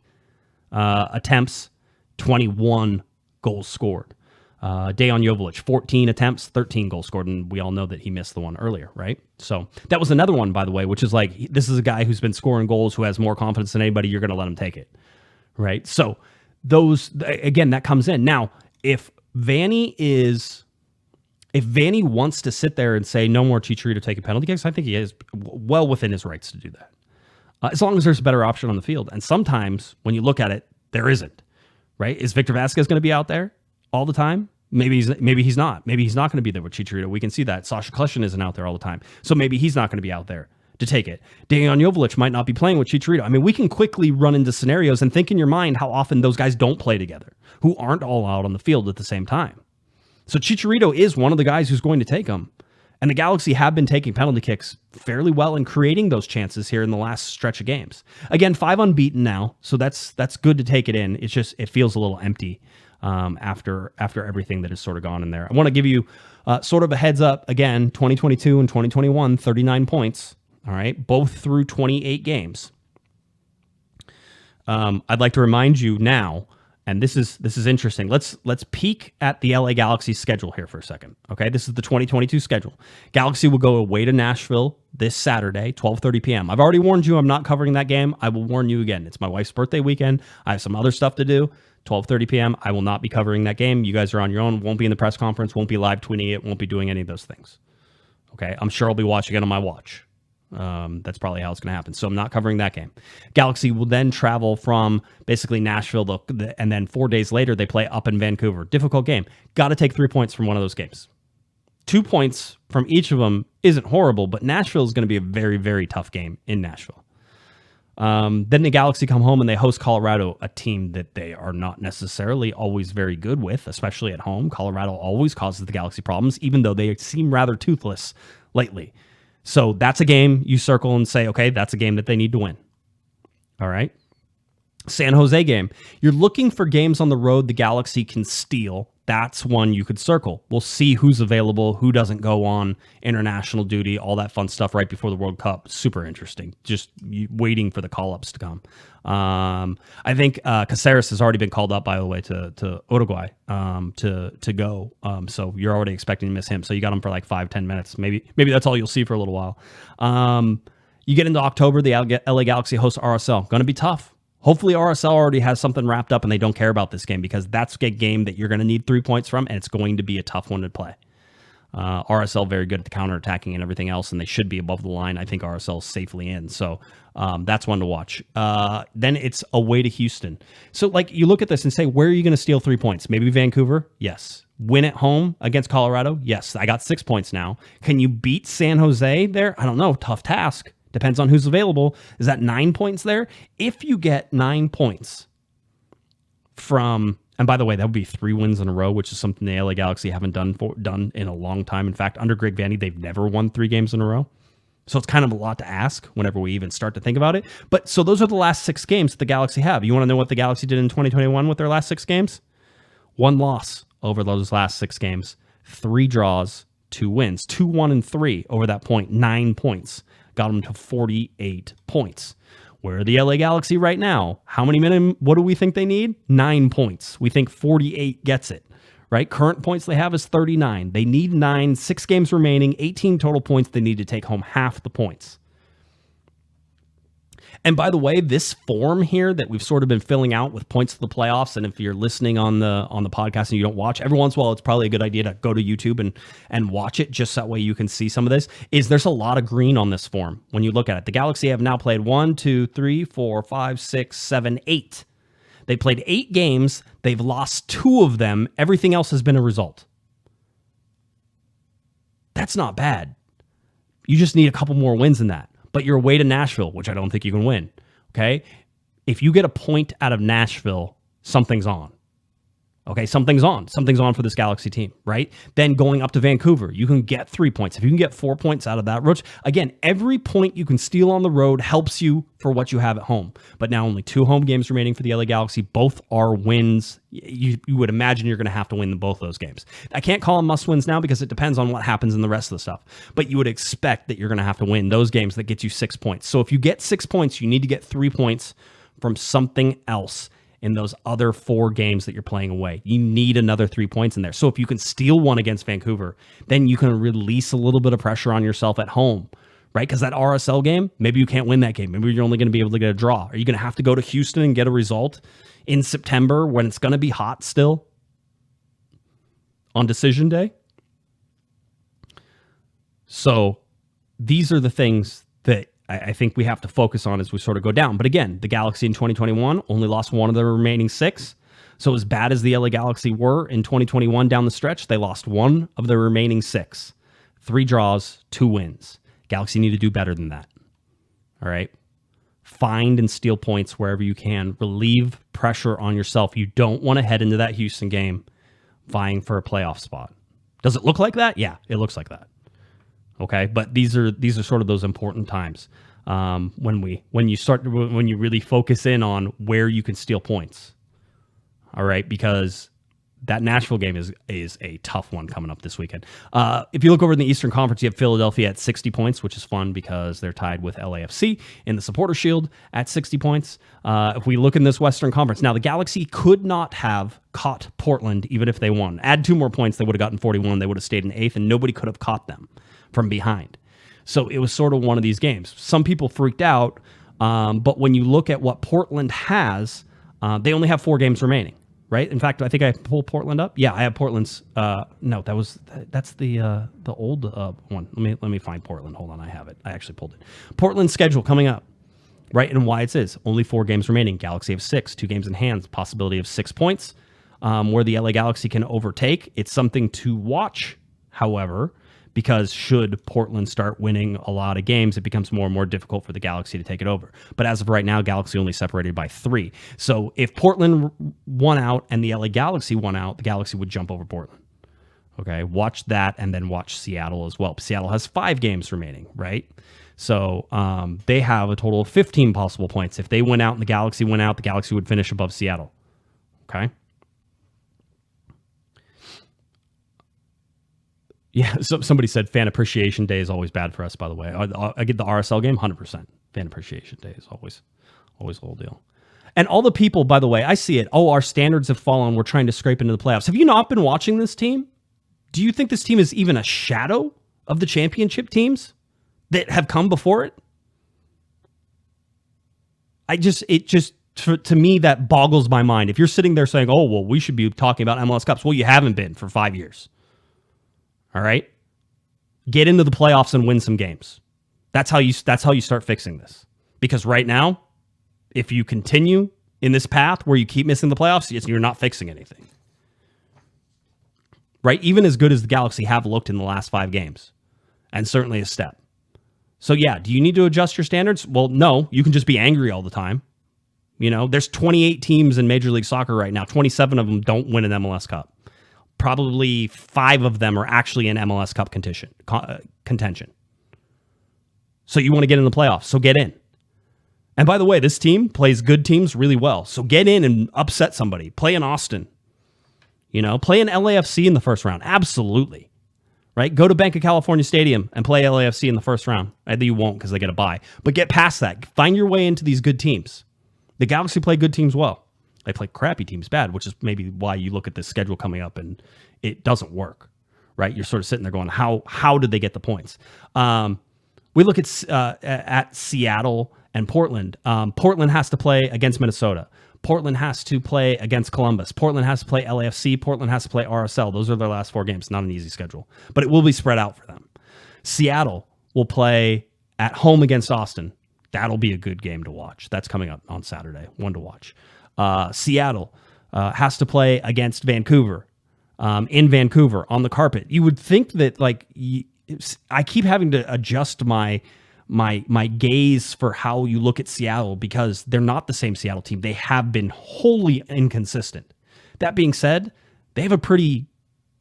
attempts, 21 goals scored. Dejan Joveljic, 14 attempts, 13 goals scored, and we all know that he missed the one earlier, right? So that was another one, by the way, which is like, this is a guy who's been scoring goals, who has more confidence than anybody. You're going to let him take it, right? So those, again, that comes in. Now, if Vanney wants to sit there and say no more Chicharito taking penalty kicks, I think he is well within his rights to do that. As long as there's a better option on the field. And sometimes when you look at it, there isn't, right? Is Victor Vasquez going to be out there all the time? Maybe he's not. Maybe he's not going to be there with Chicharito. We can see that. Sasha Klesch isn't out there all the time. So maybe he's not going to be out there to take it. Dejan Joveljic might not be playing with Chicharito. I mean, we can quickly run into scenarios and think in your mind how often those guys don't play together, who aren't all out on the field at the same time. So Chicharito is one of the guys who's going to take them. And the Galaxy have been taking penalty kicks fairly well and creating those chances here in the last stretch of games. Again, 5 unbeaten now, so that's good to take it in. It's just, it feels a little empty after everything that has sort of gone in there. I want to give you sort of a heads up. Again, 2022 and 2021, 39 points. All right, both through 28 games. I'd like to remind you now, and this is interesting. Let's peek at the LA Galaxy schedule here for a second. Okay, this is the 2022 schedule. Galaxy will go away to Nashville this Saturday, 12:30 p.m. I've already warned you I'm not covering that game. I will warn you again. It's my wife's birthday weekend. I have some other stuff to do. 12:30 p.m. I will not be covering that game. You guys are on your own. Won't be in the press conference. Won't be live tweeting it. Won't be doing any of those things. Okay, I'm sure I'll be watching it on my watch. That's probably how it's going to happen. So I'm not covering that game. Galaxy will then travel from basically Nashville, and then 4 days later, they play up in Vancouver. Difficult game. Got to take 3 points from one of those games. 2 points from each of them isn't horrible, but Nashville is going to be a very, very tough game in Nashville. Then the Galaxy come home and they host Colorado, a team that they are not necessarily always very good with, especially at home. Colorado always causes the Galaxy problems, even though they seem rather toothless lately. So that's a game you circle and say, okay, that's a game that they need to win. All right. San Jose game. You're looking for games on the road the Galaxy can steal. That's one you could circle. We'll see who's available, who doesn't go on international duty, all that fun stuff right before the World Cup. Super interesting. Just waiting for the call-ups to come. I think Caceres has already been called up, by the way, to Uruguay to go. So you're already expecting to miss him. So you got him for like 5-10 minutes. Maybe that's all you'll see for a little while. You get into October, the LA Galaxy hosts RSL. Going to be tough. Hopefully RSL already has something wrapped up and they don't care about this game, because that's a game that you're going to need 3 points from, and it's going to be a tough one to play. RSL very good at the counterattacking and everything else, and they should be above the line. I think RSL is safely in, so that's one to watch. Then it's away to Houston. So like you look at this and say, where are you going to steal 3 points? Maybe Vancouver? Yes. Win at home against Colorado? Yes. I got 6 points now. Can you beat San Jose there? I don't know. Tough task. Depends on who's available. Is that 9 points there? If you get 9 points from And by the way, that would be 3 wins in a row, which is something the LA Galaxy haven't done in a long time. In fact, under Greg Vanney, they've never won 3 games in a row. So it's kind of a lot to ask whenever we even start to think about it. But so those are the last 6 games that the Galaxy have. You want to know what the Galaxy did in 2021 with their last 6 games? 1 loss over those last 6 games, 3 draws, 2 wins, 2-1-3 over that point, 9 points. Got them to 48 points. Where are the LA Galaxy right now? How many minimum? What do we think they need? 9 points. We think 48 gets it. Right? Current points they have is 39. They need 9, 6 games remaining, 18 total points. They need to take home half the points. And by the way, this form here that we've sort of been filling out with points to the playoffs, and if you're listening on the podcast and you don't watch, every once in a while, it's probably a good idea to go to YouTube and watch it, just that way you can see some of this, is there's a lot of green on this form when you look at it. The Galaxy have now played 1, 2, 3, 4, 5, 6, 7, 8. They played 8 games. They've lost 2 of them. Everything else has been a result. That's not bad. You just need a couple more wins than that. But you're away to Nashville, which I don't think you can win. Okay? If you get a point out of Nashville, something's on. Okay, something's on. Something's on for this Galaxy team, right? Then going up to Vancouver, you can get 3 points. If you can get 4 points out of that road, again, every point you can steal on the road helps you for what you have at home. But now only 2 home games remaining for the LA Galaxy. Both are wins. You would imagine you're going to have to win both those games. I can't call them must-wins now because it depends on what happens in the rest of the stuff. But you would expect that you're going to have to win those games that get you 6 points. So if you get 6 points, you need to get 3 points from something else in those other 4 games that you're playing away. You need another 3 points in there. So if you can steal one against Vancouver, then you can release a little bit of pressure on yourself at home, right? Because that RSL game, maybe you can't win that game. Maybe you're only going to be able to get a draw. Are you going to have to go to Houston and get a result in September when it's going to be hot still on decision day? So these are the things that I think we have to focus on as we sort of go down. But again, the Galaxy in 2021 only lost 1 of the remaining 6. So as bad as the LA Galaxy were in 2021 down the stretch, they lost 1 of the remaining 6. 3 draws, 2 wins. Galaxy need to do better than that. All right? Find and steal points wherever you can. Relieve pressure on yourself. You don't want to head into that Houston game vying for a playoff spot. Does it look like that? Yeah, it looks like that. Okay, but these are sort of those important times when you really focus in on where you can steal points. All right, because that Nashville game is a tough one coming up this weekend. If you look over in the Eastern Conference, you have Philadelphia at 60 points, which is fun because they're tied with LAFC in the Supporter Shield at 60 points. If we look in this Western Conference, now the Galaxy could not have caught Portland even if they won. Add 2 more points, they would have gotten 41. They would have stayed in 8th, and nobody could have caught them from behind. So it was sort of one of these games. Some people freaked out, but when you look at what Portland has, they only have 4 games remaining, right? In fact, I think I pulled Portland up. Yeah, I have Portland's. No, that's the old one. Let me find Portland. Hold on, I have it. I actually pulled it. Portland's schedule coming up, right? And why it is only 4 games remaining. Galaxy have 6, 2 games in hand, possibility of 6 points, where the LA Galaxy can overtake. It's something to watch, however, because should Portland start winning a lot of games, it becomes more and more difficult for the Galaxy to take it over. But as of right now, Galaxy only separated by 3. So if Portland won out and the LA Galaxy won out, the Galaxy would jump over Portland. Okay, watch that and then watch Seattle as well. Seattle has 5 games remaining, right? So they have a total of 15 possible points. If they went out and the Galaxy went out, the Galaxy would finish above Seattle. Okay? Yeah, so somebody said fan appreciation day is always bad for us, by the way. I get the RSL game, 100%. Fan appreciation day is always a little deal. And all the people, by the way, I see it. Oh, our standards have fallen. We're trying to scrape into the playoffs. Have you not been watching this team? Do you think this team is even a shadow of the championship teams that have come before it? To me, that boggles my mind. If you're sitting there saying, oh, well, we should be talking about MLS Cups. Well, you haven't been for 5 years. All right, get into the playoffs and win some games. That's how you start fixing this. Because right now, if you continue in this path where you keep missing the playoffs, you're not fixing anything. Right? Even as good as the Galaxy have looked in the last 5 games, and certainly a step. So yeah, do you need to adjust your standards? Well, no. You can just be angry all the time. You know, there's 28 teams in Major League Soccer right now. 27 of them don't win an MLS Cup. Probably 5 of them are actually in MLS Cup contention. So you want to get in the playoffs, so get in. And by the way, this team plays good teams really well. So get in and upset somebody. Play in Austin. You know, play in LAFC in the first round. Absolutely. Right? Go to Bank of California Stadium and play LAFC in the first round. Either you won't because they get a bye. But get past that. Find your way into these good teams. The Galaxy play good teams well. They play crappy teams bad, which is maybe why you look at this schedule coming up and it doesn't work. Right? You're sort of sitting there going, how did they get the points? We look at Seattle and Portland. Portland has to play against Minnesota. Portland has to play against Columbus. Portland has to play LAFC. Portland has to play RSL. Those are their last 4 games. Not an easy schedule, but it will be spread out for them. Seattle will play at home against Austin. That'll be a good game to watch. That's coming up on Saturday. One to watch. Seattle has to play against Vancouver in Vancouver on the carpet. You would think that I keep having to adjust my gaze for how you look at Seattle because they're not the same Seattle team. They have been wholly inconsistent. That being said, they have a pretty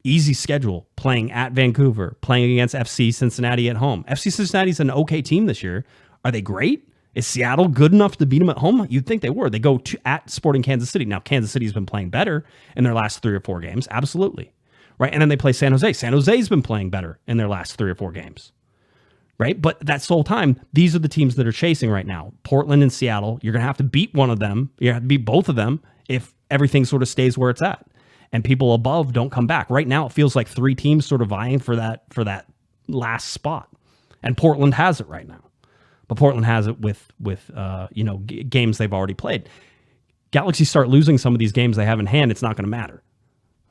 easy schedule playing at Vancouver, playing against FC Cincinnati at home. FC Cincinnati's an okay team this year. Are they great? Is Seattle good enough to beat them at home? You'd think they were. They go at Sporting Kansas City. Now, Kansas City's been playing better in their last 3 or 4 games. Absolutely. Right? And then they play San Jose. San Jose's been playing better in their last 3 or 4 games. Right? But that whole time, these are the teams that are chasing right now. Portland and Seattle, you're going to have to beat one of them. You have to beat both of them if everything sort of stays where it's at. And people above don't come back. Right now, it feels like 3 teams sort of vying for that last spot. And Portland has it right now. But Portland has it with games they've already played. Galaxy start losing some of these games they have in hand, it's not going to matter.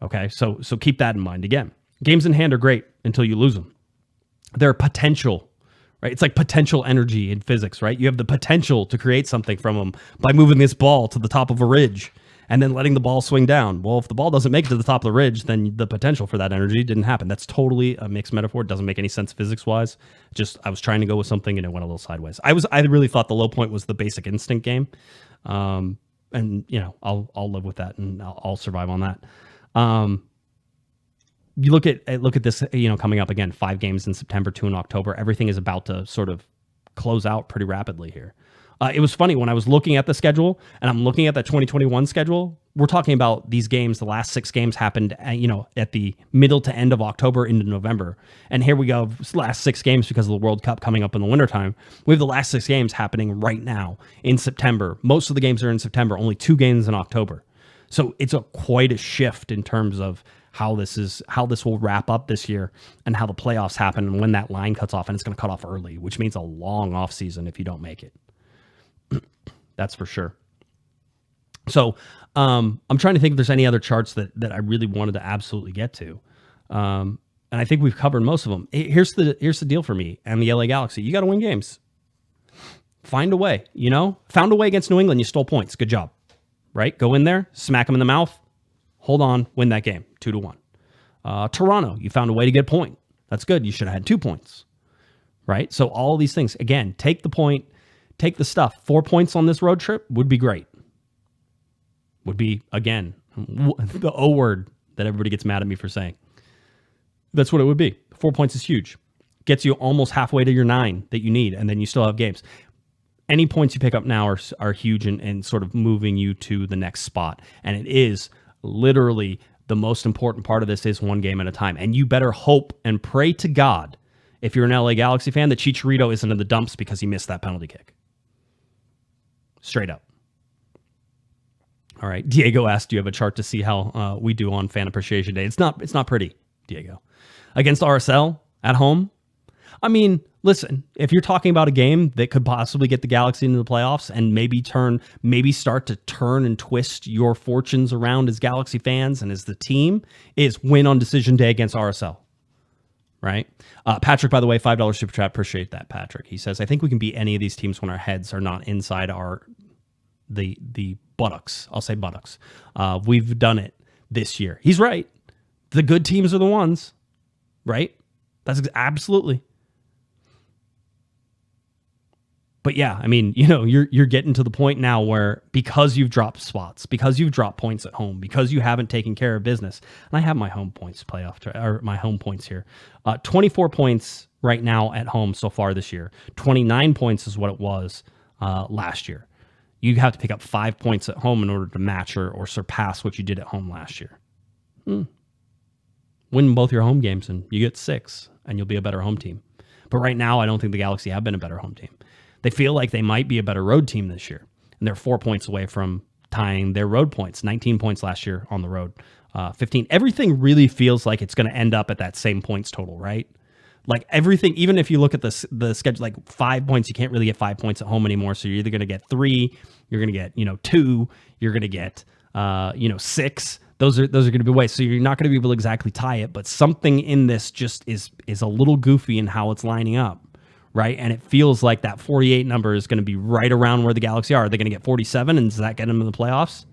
Okay, so keep that in mind. Again, games in hand are great until you lose them. They're potential, right? It's like potential energy in physics, right? You have the potential to create something from them by moving this ball to the top of a ridge and then letting the ball swing down. Well, if the ball doesn't make it to the top of the ridge, then the potential for that energy didn't happen. That's totally a mixed metaphor. It doesn't make any sense physics-wise. Just I was trying to go with something and it went a little sideways. I really thought the low point was the Basic Instinct game. And I'll live with that and I'll survive on that. You look at this, coming up again, 5 games in September, 2 in October. Everything is about to sort of close out pretty rapidly here. It was funny when I was looking at the schedule and I'm looking at that 2021 schedule. We're talking about these games. The last 6 games happened, at the middle to end of October into November. And here we go, last 6 games because of the World Cup coming up in the wintertime. We have the last 6 games happening right now in September. Most of the games are in September, only 2 games in October. So it's quite a shift in terms of how this will wrap up this year and how the playoffs happen and when that line cuts off, and it's going to cut off early, which means a long off season if you don't make it. That's for sure. So I'm trying to think if there's any other charts that I really wanted to absolutely get to. And I think we've covered most of them. Here's the deal for me and the LA Galaxy. You got to win games. Find a way, Found a way against New England. You stole points. Good job. Right? Go in there, smack them in the mouth. Hold on, win that game, 2-1. Toronto, you found a way to get a point. That's good. You should have had 2 points. Right? So all these things, again, take the point, take the stuff. 4 points on this road trip would be great. Would be, again, the O word that everybody gets mad at me for saying. That's what it would be. 4 points is huge. Gets you almost halfway to your 9 that you need, and then you still have games. Any points you pick up now are huge and sort of moving you to the next spot. And it is literally the most important part of this is 1 game at a time. And you better hope and pray to God, if you're an LA Galaxy fan, that Chicharito isn't in the dumps because he missed that penalty kick. Straight up. All right. Diego asked, do you have a chart to see how we do on Fan Appreciation Day? It's not pretty, Diego. Against RSL at home. I mean, listen, if you're talking about a game that could possibly get the Galaxy into the playoffs and maybe start to turn and twist your fortunes around as Galaxy fans and as the team, is win on decision day against RSL. Right? Patrick, by the way, $5 super chat. Appreciate that, Patrick. He says, I think we can beat any of these teams when our heads are not inside the buttocks. I'll say buttocks. We've done it this year. He's right. The good teams are the ones. Right? That's absolutely. But yeah, I mean, you're getting to the point now where because you've dropped spots, because you've dropped points at home, because you haven't taken care of business, and I have my home points or my home points here, 24 points right now at home so far this year. 29 points is what it was last year. You have to pick up 5 points at home in order to match or surpass what you did at home last year. Win both your home games and you get 6, and you'll be a better home team. But right now, I don't think the Galaxy have been a better home team. They feel like they might be a better road team this year, and they're 4 points away from tying their road points. 19 points last year on the road, 15. Everything really feels like it's going to end up at that same points total, right? Like everything, even if you look at the schedule, like 5 points, you can't really get 5 points at home anymore. So you're either going to get 3, you're going to get 2, you're going to get 6. Those are going to be ways. So you're not going to be able to exactly tie it, but something in this just is a little goofy in how it's lining up. Right. And it feels like that 48 number is going to be right around where the Galaxy are. Are they going to get 47? And does that get them in the playoffs?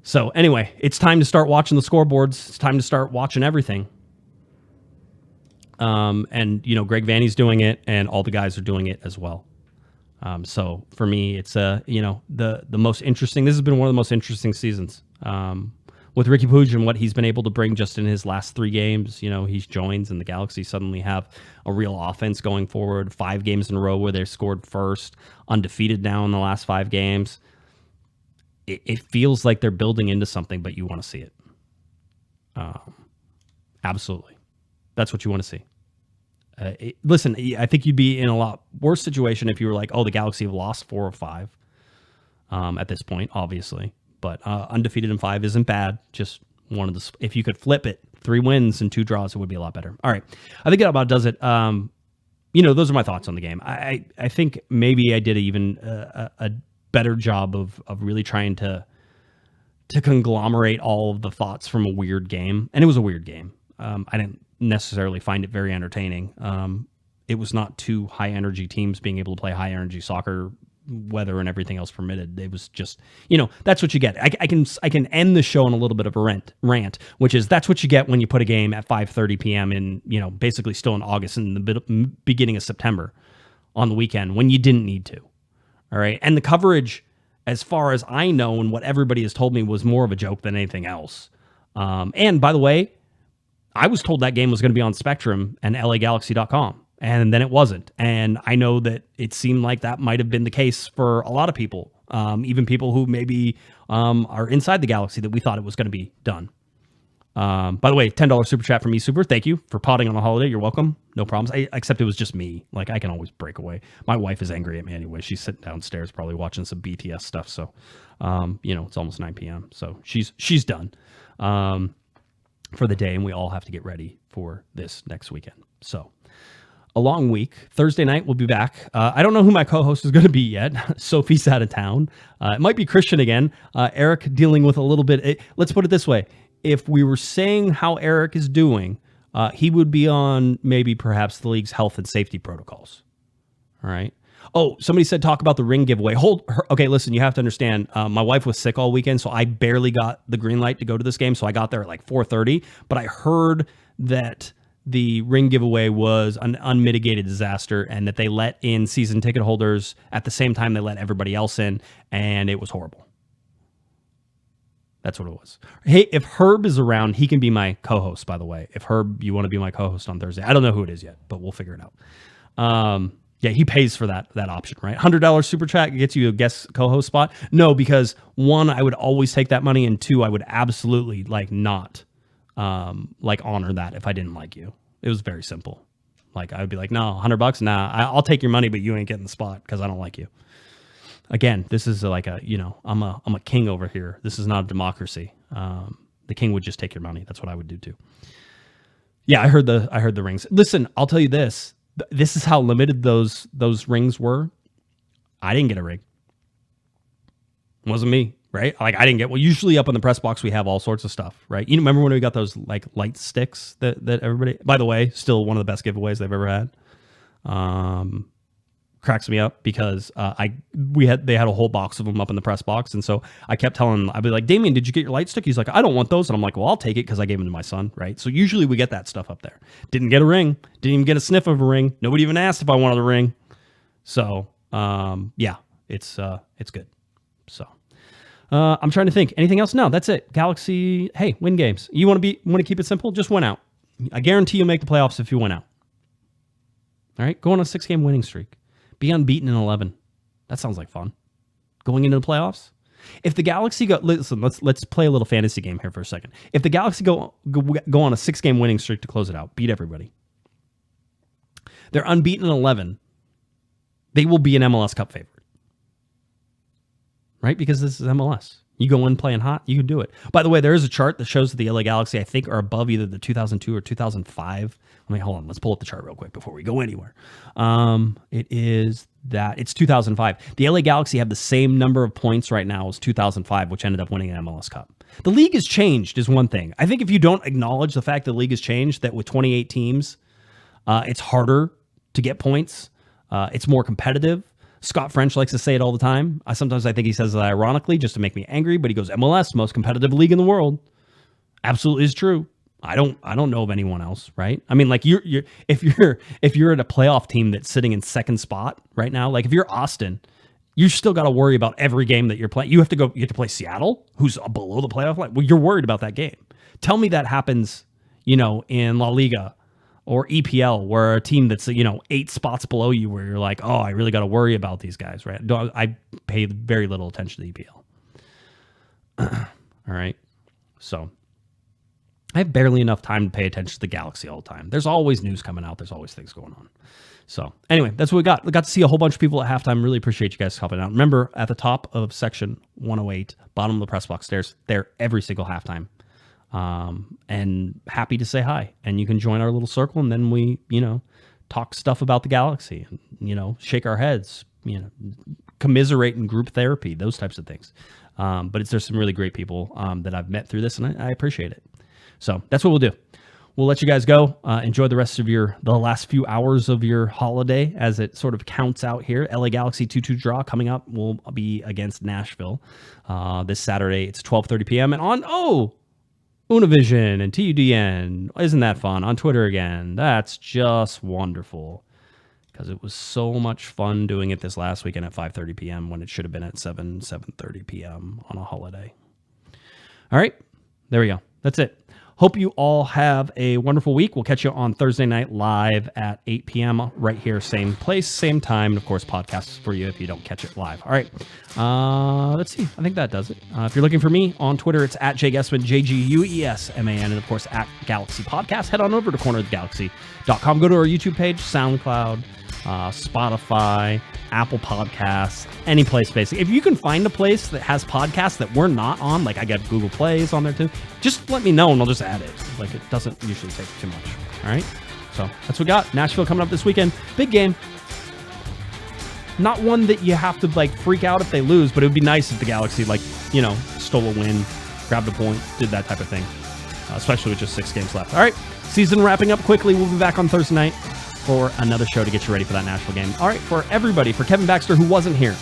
So anyway, it's time to start watching the scoreboards. It's time to start watching everything. And Greg Vanney's doing it, and all the guys are doing it as well. So for me, it's the most interesting. This has been one of the most interesting seasons. With Ricky Puig and what he's been able to bring just in his last 3 games, he's joins and the Galaxy suddenly have a real offense going forward. 5 games in a row where they've scored first, undefeated now in the last 5 games. It feels like they're building into something, but you want to see it. Absolutely. That's what you want to see. Listen, I think you'd be in a lot worse situation if you were like, oh, the Galaxy have lost 4 or 5 at this point, obviously. But undefeated in 5 isn't bad. Just one of the. If you could flip it, 3 wins and 2 draws, it would be a lot better. All right, I think that about does it. Those are my thoughts on the game. I think maybe I did even a better job of really trying to conglomerate all of the thoughts from a weird game, and it was a weird game. I didn't necessarily find it very entertaining. It was not 2 high energy teams being able to play high energy soccer. Weather and everything else permitted. It was just, that's what you get. I can end the show on a little bit of a rant, which is that's what you get when you put a game at 5:30 p.m. in, basically still in August and the beginning of September on the weekend when you didn't need to. All right. And the coverage, as far as I know, and what everybody has told me, was more of a joke than anything else. And by the way, I was told that game was going to be on Spectrum and LAGalaxy.com. And then it wasn't. And I know that it seemed like that might have been the case for a lot of people, even people who maybe are inside the Galaxy, that we thought it was going to be done. By the way, $10 super chat from me, Super. Thank you for potting on a holiday. You're welcome. No problems. Except it was just me. Like, I can always break away. My wife is angry at me anyway. She's sitting downstairs probably watching some BTS stuff. So, it's almost 9 p.m. So she's done for the day, and we all have to get ready for this next weekend. So, a long week. Thursday night, we'll be back. I don't know who my co-host is going to be yet. Sophie's out of town. It might be Christian again. Eric dealing with a little bit. Let's put it this way. If we were saying how Eric is doing, he would be on perhaps the league's health and safety protocols. All right. Oh, somebody said talk about the ring giveaway. Okay, listen, you have to understand. My wife was sick all weekend, so I barely got the green light to go to this game. So I got there at like 4:30. But I heard that the ring giveaway was an unmitigated disaster and that they let in season ticket holders at the same time they let everybody else in, and it was horrible. That's what it was. Hey, if Herb is around, he can be my co-host, by the way. If Herb, you want to be my co-host on Thursday. I don't know who it is yet, but we'll figure it out. Yeah, he pays for that option, right? $100 super chat gets you a guest co-host spot. No, because 1, I would always take that money, and 2, I would absolutely not honor that if I didn't like you. It was very simple. Like, I would be like, no, $100, nah, I'll take your money, but you ain't getting the spot because I don't like you. Again, this is like I'm a king over here. This is not a democracy. The king would just take your money. That's what I would do too. Yeah, I heard the rings. Listen, I'll tell you this. This is how limited those rings were. I didn't get a ring. It wasn't me. Right? Like, I didn't get, usually up in the press box, we have all sorts of stuff, right? You remember when we got those like light sticks that everybody, by the way, still one of the best giveaways they've ever had. Cracks me up because they had a whole box of them up in the press box. And so I kept telling him, I'd be like, Damien, did you get your light stick? He's like, I don't want those. And I'm like, well, I'll take it because I gave them to my son, right? So usually we get that stuff up there. Didn't get a ring. Didn't even get a sniff of a ring. Nobody even asked if I wanted a ring. So, yeah, it's good. So, I'm trying to think. Anything else? No, that's it. Galaxy, hey, win games. You want to keep it simple? Just win out. I guarantee you'll make the playoffs if you win out. All right, go on a 6-game winning streak. Be unbeaten in 11. That sounds like fun. Going into the playoffs. If the Galaxy go, listen, let's play a little fantasy game here for a second. If the Galaxy go on a 6-game winning streak to close it out, beat everybody. They're unbeaten in 11. They will be an MLS Cup favorite. Right? Because this is MLS. You go in playing hot, you can do it. By the way, there is a chart that shows that the LA Galaxy, I think, are above either the 2002 or 2005. Hold on. Let's pull up the chart real quick before we go anywhere. It's 2005. The LA Galaxy have the same number of points right now as 2005, which ended up winning an MLS Cup. The league has changed is one thing. I think if you don't acknowledge the fact that the league has changed, that with 28 teams, it's harder to get points. It's more competitive. Scott French likes to say it all the time. Sometimes I think he says it ironically just to make me angry, but he goes, MLS, most competitive league in the world. Absolutely is true. I don't know of anyone else, right? I mean, like if you're at a playoff team that's sitting in second spot right now, like if you're Austin, you still got to worry about every game that you're playing. You have to play Seattle, who's below the playoff line. Well, you're worried about that game. Tell me that happens, in La Liga or EPL, where a team that's 8 spots below you, where you're like, oh, I really got to worry about these guys, right? I pay very little attention to EPL. All right, so I have barely enough time to pay attention to the Galaxy all the time. There's always news coming out. There's always things going on. So anyway, that's what we got. We got to see a whole bunch of people at halftime. Really appreciate you guys helping out. Remember, at the top of section 108, bottom of the press box stairs, there every single halftime. And happy to say hi. And you can join our little circle, and then we, talk stuff about the Galaxy and, shake our heads, commiserate in group therapy, those types of things. But there's some really great people that I've met through this, and I appreciate it. So that's what we'll do. We'll let you guys go. Enjoy the rest of the last few hours of your holiday as it sort of counts out here. LA Galaxy 2-2 draw coming up will be against Nashville this Saturday. It's 12:30 p.m. and on Univision and TUDN. Isn't that fun? On Twitter again. That's just wonderful, because it was so much fun doing it this last weekend at 5:30 p.m. when it should have been at 7:30 p.m. on a holiday. All right, there we go. That's it. Hope you all have a wonderful week. We'll catch you on Thursday night live at 8 p.m. right here, same place, same time. And of course, podcasts for you if you don't catch it live. All right. Let's see. I think that does it. If you're looking for me on Twitter, it's at Guesman, JGUESMAN, and of course at Galaxy Podcast. Head on over to cornerofthegalaxy.com. Go to our YouTube page, SoundCloud, Spotify, Apple Podcasts, any place basically. If you can find a place that has podcasts that we're not on, like I got Google Plays on there too, just let me know and I'll just add it. Like, it doesn't usually take too much. All right, so that's what we got. Nashville coming up this weekend. Big game. Not one that you have to freak out if they lose, but it would be nice if the Galaxy stole a win, grabbed a point, did that type of thing, especially with just 6 games left. All right, season wrapping up quickly. We'll be back on Thursday night for another show to get you ready for that Nashville game. All right, for everybody, for Kevin Baxter, who wasn't here,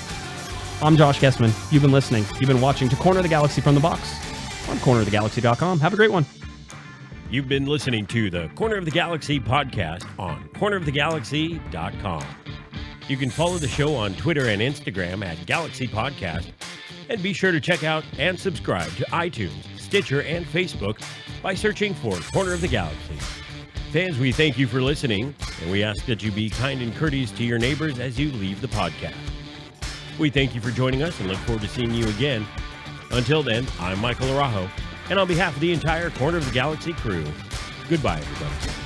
I'm Josh Guesman. You've been listening. You've been watching to Corner of the Galaxy from the Box on cornerofthegalaxy.com. Have a great one. You've been listening to the Corner of the Galaxy podcast on cornerofthegalaxy.com. You can follow the show on Twitter and Instagram at Galaxy Podcast, and be sure to check out and subscribe to iTunes, Stitcher, and Facebook by searching for Corner of the Galaxy. Fans, we thank you for listening, and we ask that you be kind and courteous to your neighbors as you leave the podcast. We thank you for joining us and look forward to seeing you again. Until then, I'm Michael Araujo, and on behalf of the entire Corner of the Galaxy crew, goodbye, everybody.